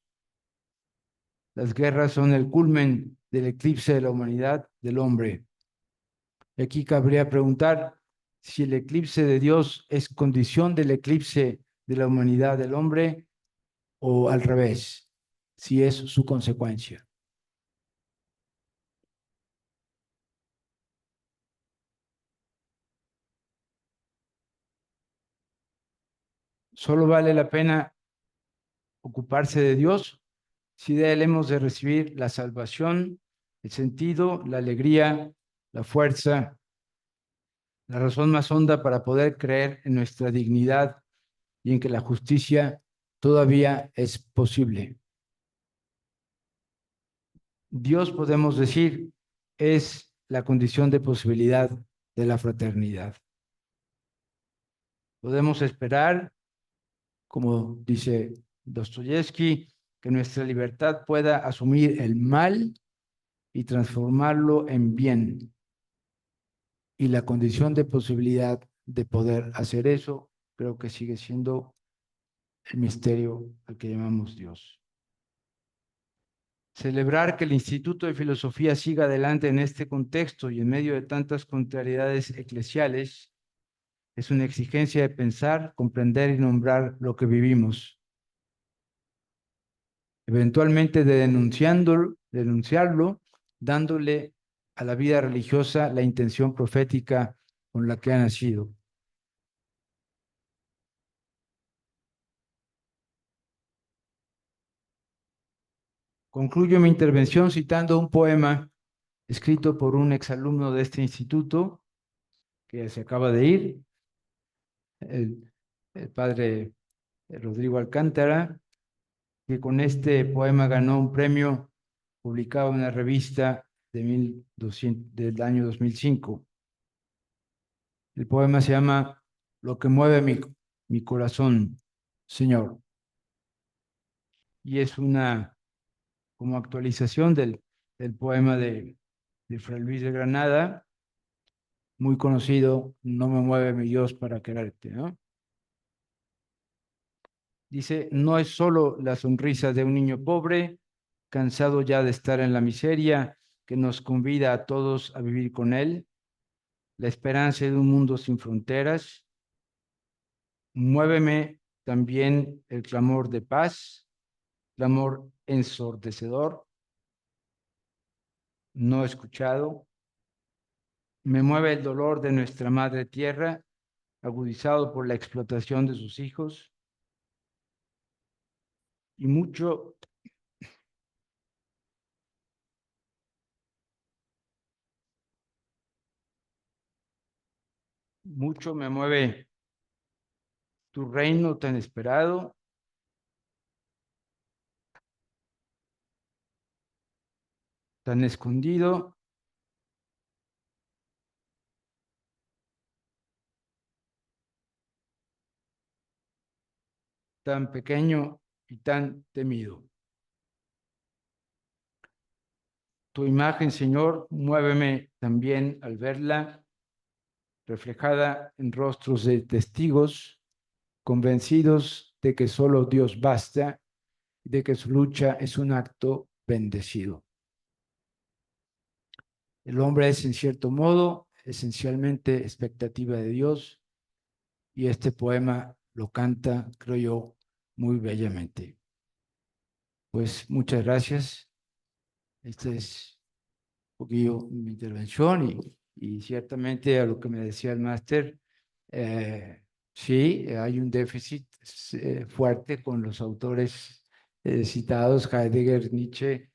Las guerras son el culmen del eclipse de la humanidad, del hombre. Aquí cabría preguntar si el eclipse de Dios es condición del eclipse de la humanidad, del hombre, o al revés, si es su consecuencia. Solo vale la pena ocuparse de Dios si de Él hemos de recibir la salvación, el sentido, la alegría, la fuerza, la razón más honda para poder creer en nuestra dignidad y en que la justicia todavía es posible. Dios, podemos decir, es la condición de posibilidad de la fraternidad. Podemos esperar, como dice Dostoyevsky, que nuestra libertad pueda asumir el mal y transformarlo en bien. Y la condición de posibilidad de poder hacer eso, creo que sigue siendo el misterio al que llamamos Dios. Celebrar que el Instituto de Filosofía siga adelante en este contexto y en medio de tantas contrariedades eclesiales es una exigencia de pensar, comprender y nombrar lo que vivimos. Eventualmente de denunciarlo, dándole a la vida religiosa la intención profética con la que ha nacido. Concluyo mi intervención citando un poema escrito por un exalumno de este instituto que se acaba de ir, el padre Rodrigo Alcántara, que con este poema ganó un premio publicado en una revista del año 2005. El poema se llama Lo que mueve mi corazón, Señor. Y es una como actualización del poema de Fray Luis de Granada, muy conocido, No me mueve mi Dios para quererte, ¿no? Dice, no es solo la sonrisa de un niño pobre, cansado ya de estar en la miseria, que nos convida a todos a vivir con él, la esperanza de un mundo sin fronteras. Muéveme también el clamor de paz, clamor ensordecedor, no escuchado. Me mueve el dolor de nuestra madre tierra, agudizado por la explotación de sus hijos. Y mucho me mueve tu reino tan esperado, tan escondido, tan pequeño y tan temido. Tu imagen, Señor, muéveme también al verla reflejada en rostros de testigos convencidos de que solo Dios basta, de que su lucha es un acto bendecido. El hombre es, en cierto modo, esencialmente expectativa de Dios, y este poema lo canta, creo yo, muy bellamente. Pues muchas gracias. Esta es un poquillo mi intervención y ciertamente a lo que me decía el máster, sí, hay un déficit fuerte con los autores citados, Heidegger, Nietzsche,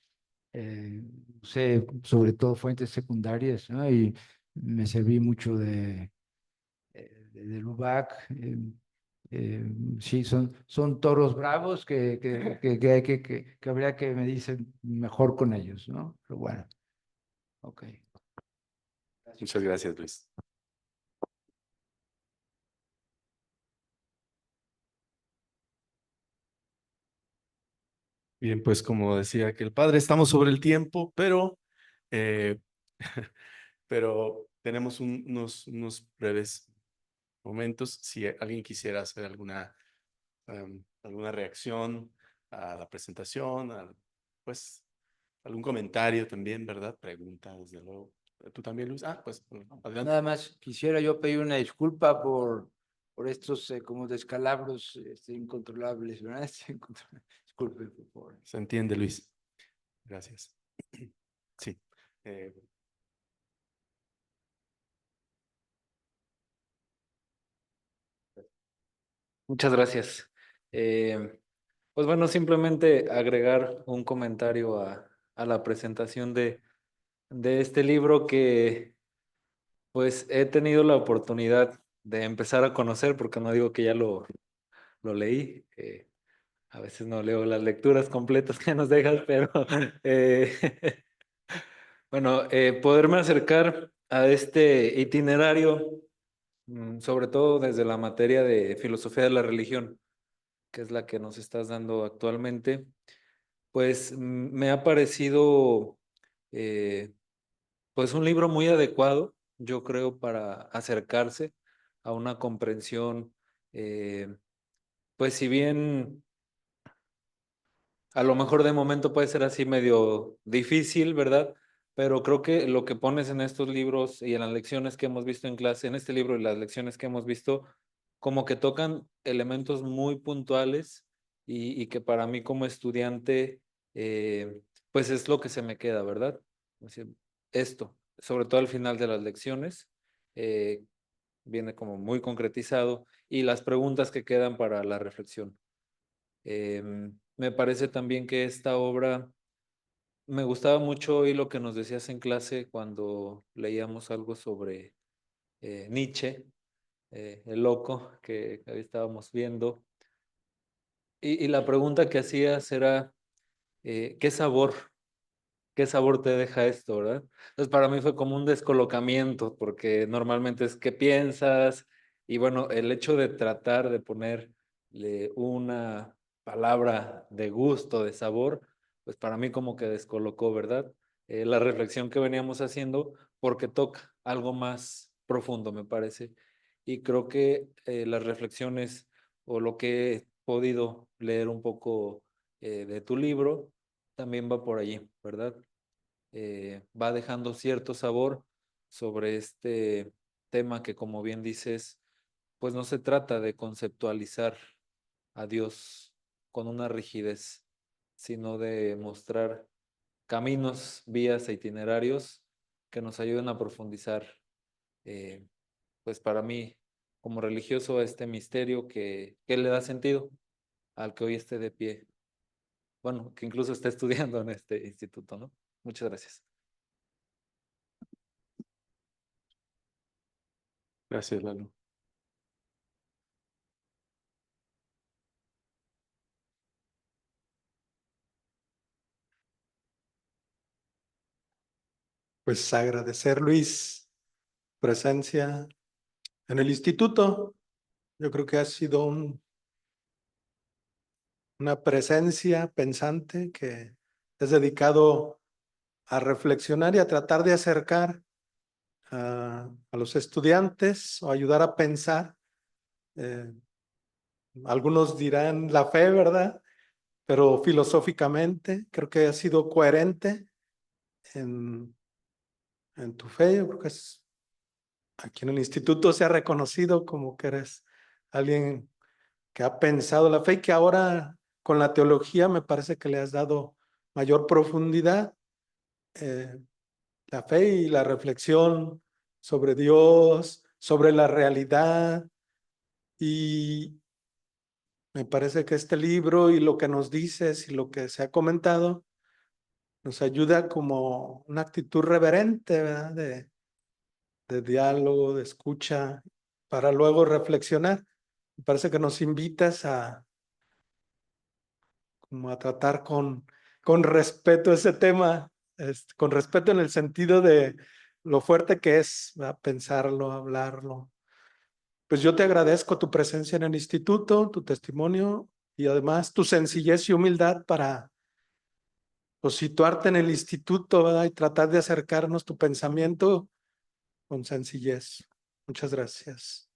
sé, sobre todo fuentes secundarias, ¿no? Y me serví mucho de Lubac. Sí, son toros bravos que habría que medirse mejor con ellos, ¿no? Pero bueno, ok. Muchas gracias, Luis. Bien, pues como decía que el padre, estamos sobre el tiempo, eh, pero tenemos unos breves momentos. Si alguien quisiera hacer alguna reacción a la presentación, pues algún comentario también, ¿verdad? Pregunta, desde luego. ¿Tú también, Luis? Pues adelante. Nada más quisiera yo pedir una disculpa por estos como descalabros incontrolables, ¿verdad? Disculpe, por favor. Se entiende, Luis. Gracias. Sí. Muchas gracias. Pues bueno, simplemente agregar un comentario a la presentación de este libro que pues he tenido la oportunidad de empezar a conocer, porque no digo que ya lo leí. A veces no leo las lecturas completas que nos dejas, pero bueno, poderme acercar a este itinerario, sobre todo desde la materia de filosofía de la religión, que es la que nos estás dando actualmente, pues me ha parecido pues un libro muy adecuado, yo creo, para acercarse a una comprensión, pues si bien a lo mejor de momento puede ser así medio difícil, ¿verdad? Pero creo que lo que pones en estos libros y en las lecciones que hemos visto en clase, en este libro y las lecciones que hemos visto, como que tocan elementos muy puntuales y que para mí como estudiante, pues es lo que se me queda, ¿verdad? O sea, esto, sobre todo al final de las lecciones, eh, viene como muy concretizado y las preguntas que quedan para la reflexión. Me parece también que esta obra, me gustaba mucho oír lo que nos decías en clase cuando leíamos algo sobre Nietzsche, el loco que ahí estábamos viendo. Y la pregunta que hacías era, ¿qué sabor? ¿Qué sabor te deja esto, verdad? Entonces para mí fue como un descolocamiento, porque normalmente es qué piensas, y bueno, el hecho de tratar de ponerle una palabra de gusto, de sabor, pues para mí como que descolocó, ¿verdad? La reflexión que veníamos haciendo, porque toca algo más profundo, me parece. Y creo que las reflexiones o lo que podido leer un poco de tu libro, también va por allí, ¿verdad? Va dejando cierto sabor sobre este tema que, como bien dices, pues no se trata de conceptualizar a Dios con una rigidez, sino de mostrar caminos, vías e itinerarios que nos ayuden a profundizar, pues para mí, como religioso, este misterio que le da sentido al que hoy esté de pie. Bueno, que incluso esté estudiando en este instituto, ¿no? Muchas gracias. Gracias, Lalo. Pues agradecer, Luis, presencia en el instituto. Yo creo que ha sido una presencia pensante que es dedicado a reflexionar y a tratar de acercar a los estudiantes o ayudar a pensar. Algunos dirán la fe, ¿verdad? Pero filosóficamente creo que ha sido coherente en tu fe. Yo creo que aquí en el instituto se ha reconocido como que eres alguien que ha pensado la fe y que ahora con la teología me parece que le has dado mayor profundidad. La fe y la reflexión sobre Dios, sobre la realidad. Y me parece que este libro y lo que nos dices y lo que se ha comentado nos ayuda como una actitud reverente, ¿verdad? De diálogo, de escucha, para luego reflexionar. Me parece que nos invitas como a tratar con respeto ese tema, con respeto en el sentido de lo fuerte que es, ¿verdad? Pensarlo, hablarlo. Pues yo te agradezco tu presencia en el instituto, tu testimonio y además tu sencillez y humildad para pues, situarte en el instituto, ¿verdad? Y tratar de acercarnos tu pensamiento con sencillez. Muchas gracias.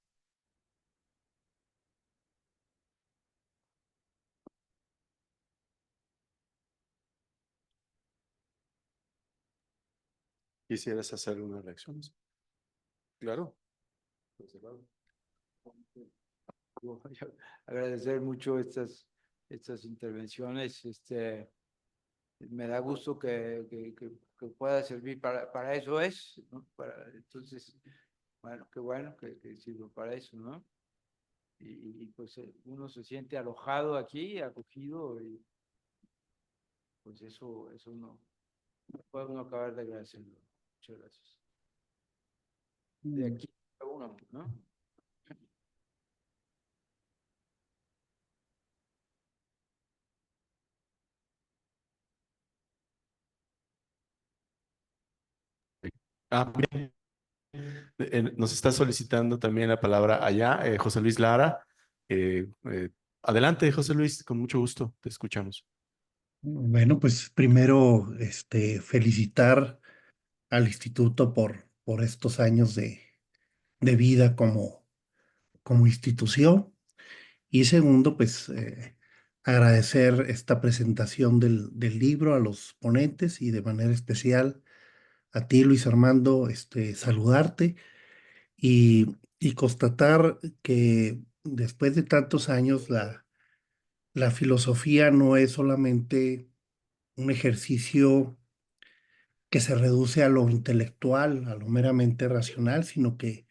¿Quisieras hacer unas reacciones? Claro. Agradecer mucho estas intervenciones. Me da gusto que pueda servir para eso es, ¿no? Entonces, bueno que sirva para eso, ¿no? Pues uno se siente alojado aquí, acogido, y pues eso no puede uno acabar de agradecerlo. Muchas gracias. De aquí a uno, ¿no? Bien. Nos está solicitando también la palabra allá, José Luis Lara. Adelante, José Luis, con mucho gusto, te escuchamos. Bueno, pues primero, felicitar al instituto por estos años de vida como institución. Y segundo, pues agradecer esta presentación del libro a los ponentes y de manera especial a ti, Luis Armando, saludarte y constatar que después de tantos años la filosofía no es solamente un ejercicio que se reduce a lo intelectual, a lo meramente racional, sino que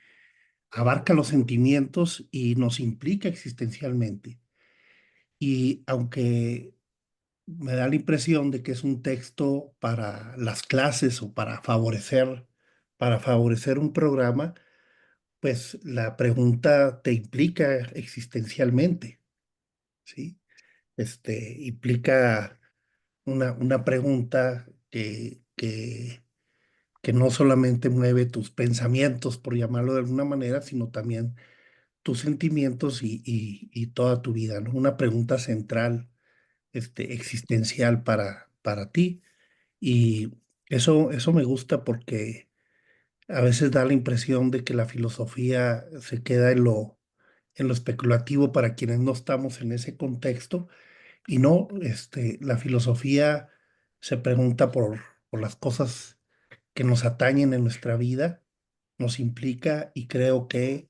abarca los sentimientos y nos implica existencialmente. Y aunque me da la impresión de que es un texto para las clases o para favorecer un programa, pues la pregunta te implica existencialmente, ¿sí? Implica una pregunta que no solamente mueve tus pensamientos, por llamarlo de alguna manera, sino también tus sentimientos y toda tu vida, ¿no? Una pregunta central, existencial para ti. Y eso me gusta porque a veces da la impresión de que la filosofía se queda en lo especulativo para quienes no estamos en ese contexto. Y no, la filosofía se pregunta por las cosas que nos atañen en nuestra vida, nos implica y creo que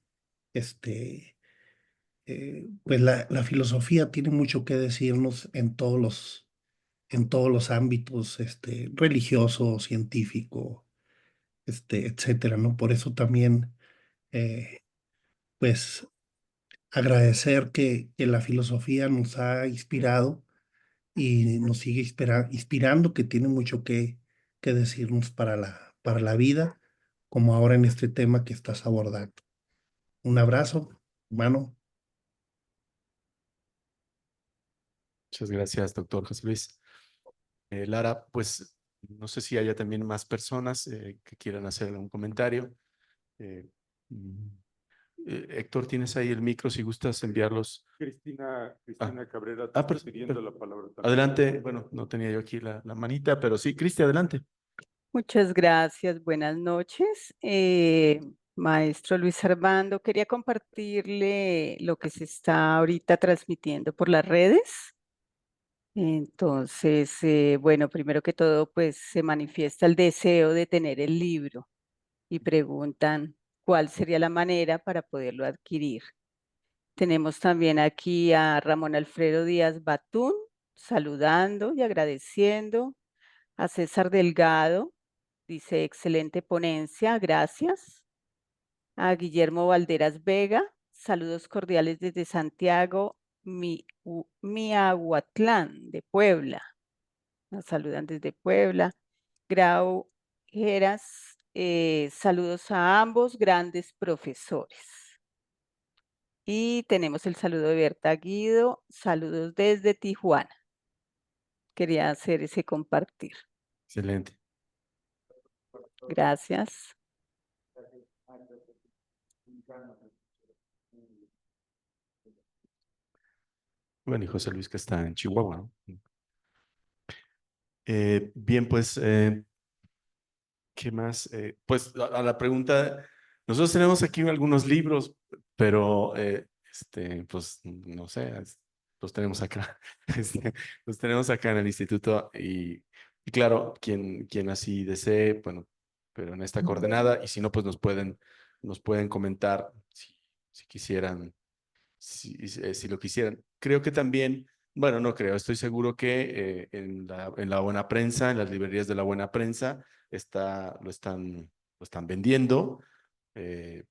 pues la filosofía tiene mucho que decirnos en todos los ámbitos, religioso, científico, etcétera, ¿no? Por eso también, pues, agradecer que la filosofía nos ha inspirado y nos sigue inspirando, que tiene mucho que decirnos para la vida, como ahora en este tema que estás abordando. Un abrazo, hermano. Muchas gracias, doctor José Luis. Lara, pues no sé si haya también más personas que quieran hacer algún comentario. Eh, mm, Héctor, tienes ahí el micro si gustas enviarlos. Cristina Cabrera, Pero- pidiendo la palabra también. Adelante, bueno, no tenía yo aquí la manita, pero sí, Cristi, adelante. Muchas gracias, buenas noches. Maestro Luis Armando, quería compartirle lo que se está ahorita transmitiendo por las redes. Entonces, bueno, primero que todo, pues se manifiesta el deseo de tener el libro y preguntan cuál sería la manera para poderlo adquirir. Tenemos también aquí a Ramón Alfredo Díaz Batún, saludando y agradeciendo. A César Delgado, dice, excelente ponencia, gracias. A Guillermo Valderas Vega, saludos cordiales desde Santiago, Miahuatlán, de Puebla. Nos saludan desde Puebla. Grau Geras, saludos a ambos grandes profesores. Y tenemos el saludo de Berta Guido, saludos desde Tijuana. Quería hacer ese compartir. Excelente. Gracias. Bueno, y José Luis que está en Chihuahua, ¿no? Bien, pues, ¿qué más? Pues a la pregunta, nosotros tenemos aquí algunos libros, pero, pues, no sé, los tenemos acá, los tenemos acá en el instituto y claro, quien así desee, bueno, pero en esta coordenada, y si no, pues nos pueden comentar si quisieran si lo quisieran. Creo que también, bueno, no creo, estoy seguro que en la buena prensa, en las librerías de la buena prensa, lo están vendiendo.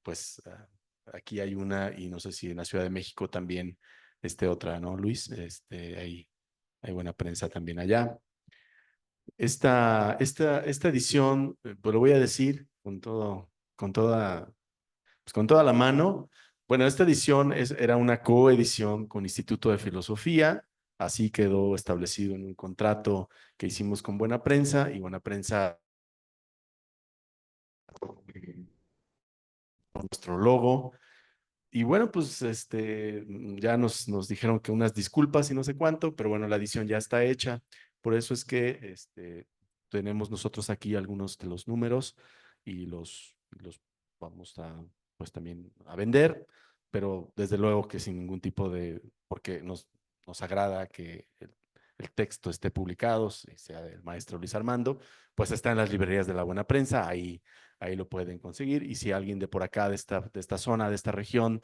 Pues aquí hay una, y no sé si en la Ciudad de México también otra, ¿no, Luis? Hay buena prensa también allá. Esta edición, pues lo voy a decir con toda la mano. Bueno, esta edición era una coedición con Instituto de Filosofía, así quedó establecido en un contrato que hicimos con Buena Prensa y Buena Prensa con nuestro logo. Y bueno, pues ya nos dijeron que unas disculpas y no sé cuánto, pero bueno, la edición ya está hecha. Por eso es que tenemos nosotros aquí algunos de los números y los vamos a, pues también a vender, pero desde luego que sin ningún tipo porque nos agrada que el texto esté publicado, sea del maestro Luis Armando, pues está en las librerías de la buena prensa, ahí lo pueden conseguir. Y si alguien de por acá, de esta zona, de esta región,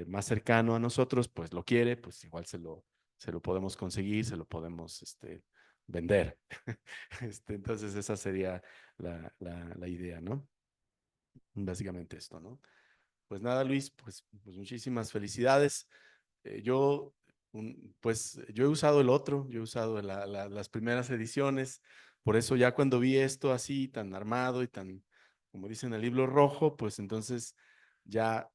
más cercano a nosotros, pues lo quiere, pues igual se lo podemos conseguir, se lo podemos vender. Entonces esa sería la idea, ¿no? Básicamente esto, ¿no? Pues nada, Luis, pues muchísimas felicidades. Pues yo he usado el otro, yo he usado las primeras ediciones, por eso ya cuando vi esto así tan armado y tan, como dicen, el libro rojo, pues entonces ya,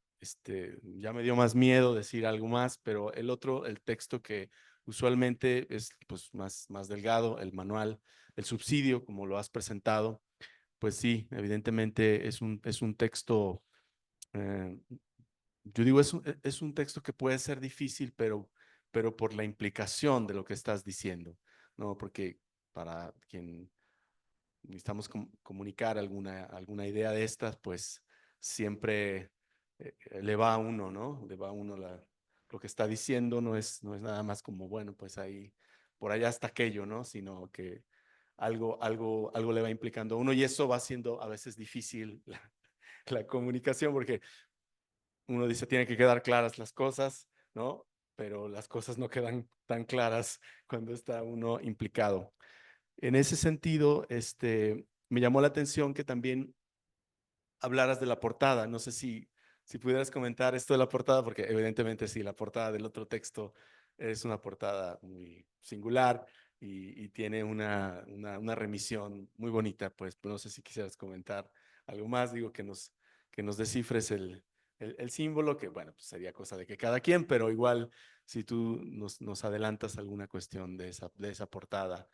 ya me dio más miedo decir algo más, pero el otro, el texto que usualmente es pues más delgado, el manual, el subsidio, como lo has presentado, pues sí, evidentemente es un texto eh, yo digo, es un texto que puede ser difícil, pero por la implicación de lo que estás diciendo, ¿no? Porque para quien necesitamos comunicar alguna idea de estas, pues siempre le va a uno, ¿no? Le va a uno lo que está diciendo, no es nada más como, bueno, pues ahí, por allá está aquello, ¿no? Sino que algo le va implicando a uno y eso va haciendo a veces difícil la comunicación porque uno dice, tiene que quedar claras las cosas, ¿no? Pero las cosas no quedan tan claras cuando está uno implicado. En ese sentido, me llamó la atención que también hablaras de la portada. No sé si pudieras comentar esto de la portada, porque evidentemente sí, la portada del otro texto es una portada muy singular y tiene una remisión muy bonita. Pues no sé si quisieras comentar algo más, digo que nos descifres el símbolo, que bueno, pues sería cosa de que cada quien, pero igual si tú nos adelantas alguna cuestión de esa portada,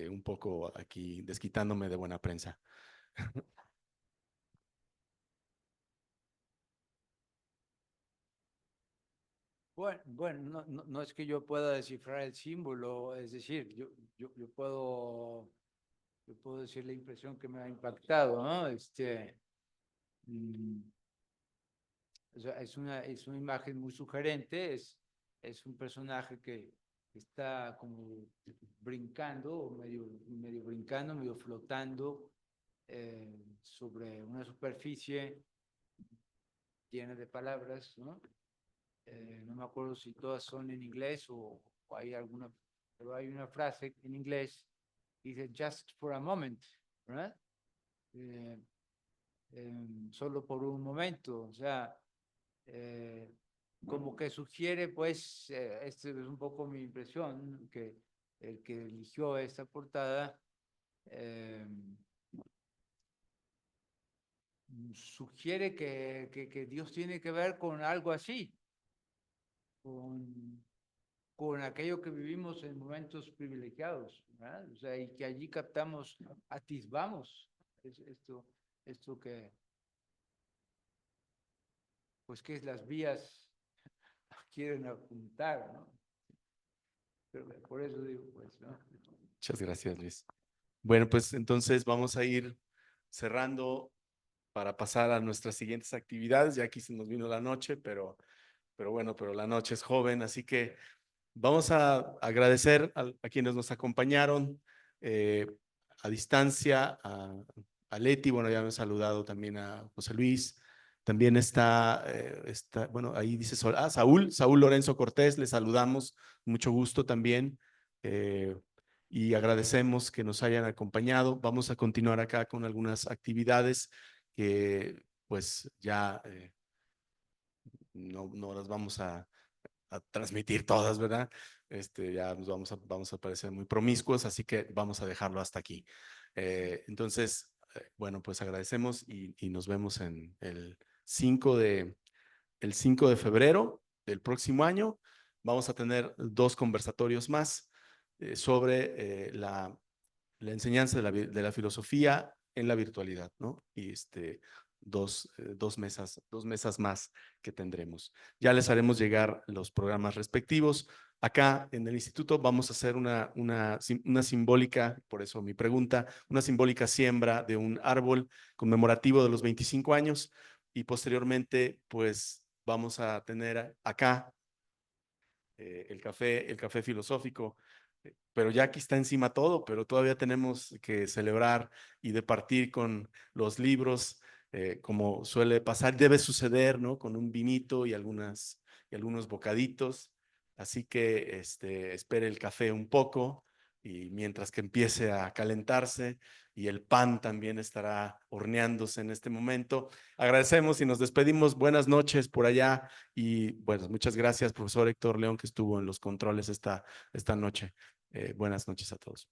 un poco aquí desquitándome de buena prensa. Bueno, no es que yo pueda descifrar el símbolo, es decir, yo puedo decir la impresión que me ha impactado, ¿no? O sea, es una imagen muy sugerente, es un personaje que está como brincando, medio brincando, medio flotando sobre una superficie llena de palabras, ¿no? No me acuerdo si todas son en inglés o hay alguna, pero hay una frase en inglés que dice just for a moment, ¿verdad? Solo por un momento, o sea, como que sugiere, pues, esta es un poco mi impresión, que el que eligió esta portada sugiere que Dios tiene que ver con algo así, con aquello que vivimos en momentos privilegiados, ¿verdad? O sea, y que allí captamos, atisbamos esto que, pues, que las vías quieren apuntar, ¿no? Pero por eso digo, pues, ¿no? Muchas gracias, Luis. Bueno, pues entonces vamos a ir cerrando para pasar a nuestras siguientes actividades. Ya aquí se nos vino la noche, pero bueno, pero la noche es joven, así que vamos a agradecer a quienes nos acompañaron a distancia, a Leti, bueno, ya me he saludado también a José Luis, también está, bueno, ahí dice Saúl Lorenzo Cortés, le saludamos, mucho gusto también, y agradecemos que nos hayan acompañado. Vamos a continuar acá con algunas actividades que pues ya no las vamos a transmitir todas, ¿verdad? Ya nos vamos a parecer muy promiscuos, así que vamos a dejarlo hasta aquí. Entonces, bueno, pues agradecemos y nos vemos en el 5 de febrero del próximo año. Vamos a tener 2 conversatorios más sobre la enseñanza de la filosofía en la virtualidad, ¿no? Y dos mesas más que tendremos. Ya les haremos llegar los programas respectivos. Acá en el instituto vamos a hacer una simbólica, por eso mi pregunta, una simbólica siembra de un árbol conmemorativo de los 25 años y posteriormente pues vamos a tener acá el café filosófico, pero ya aquí está encima todo, pero todavía tenemos que celebrar y departir con los libros, como suele pasar, debe suceder, ¿no? Con un vinito y algunos bocaditos. Así que espere el café un poco y mientras que empiece a calentarse y el pan también estará horneándose en este momento. Agradecemos y nos despedimos. Buenas noches por allá y bueno, muchas gracias, profesor Héctor León, que estuvo en los controles esta noche. Buenas noches a todos.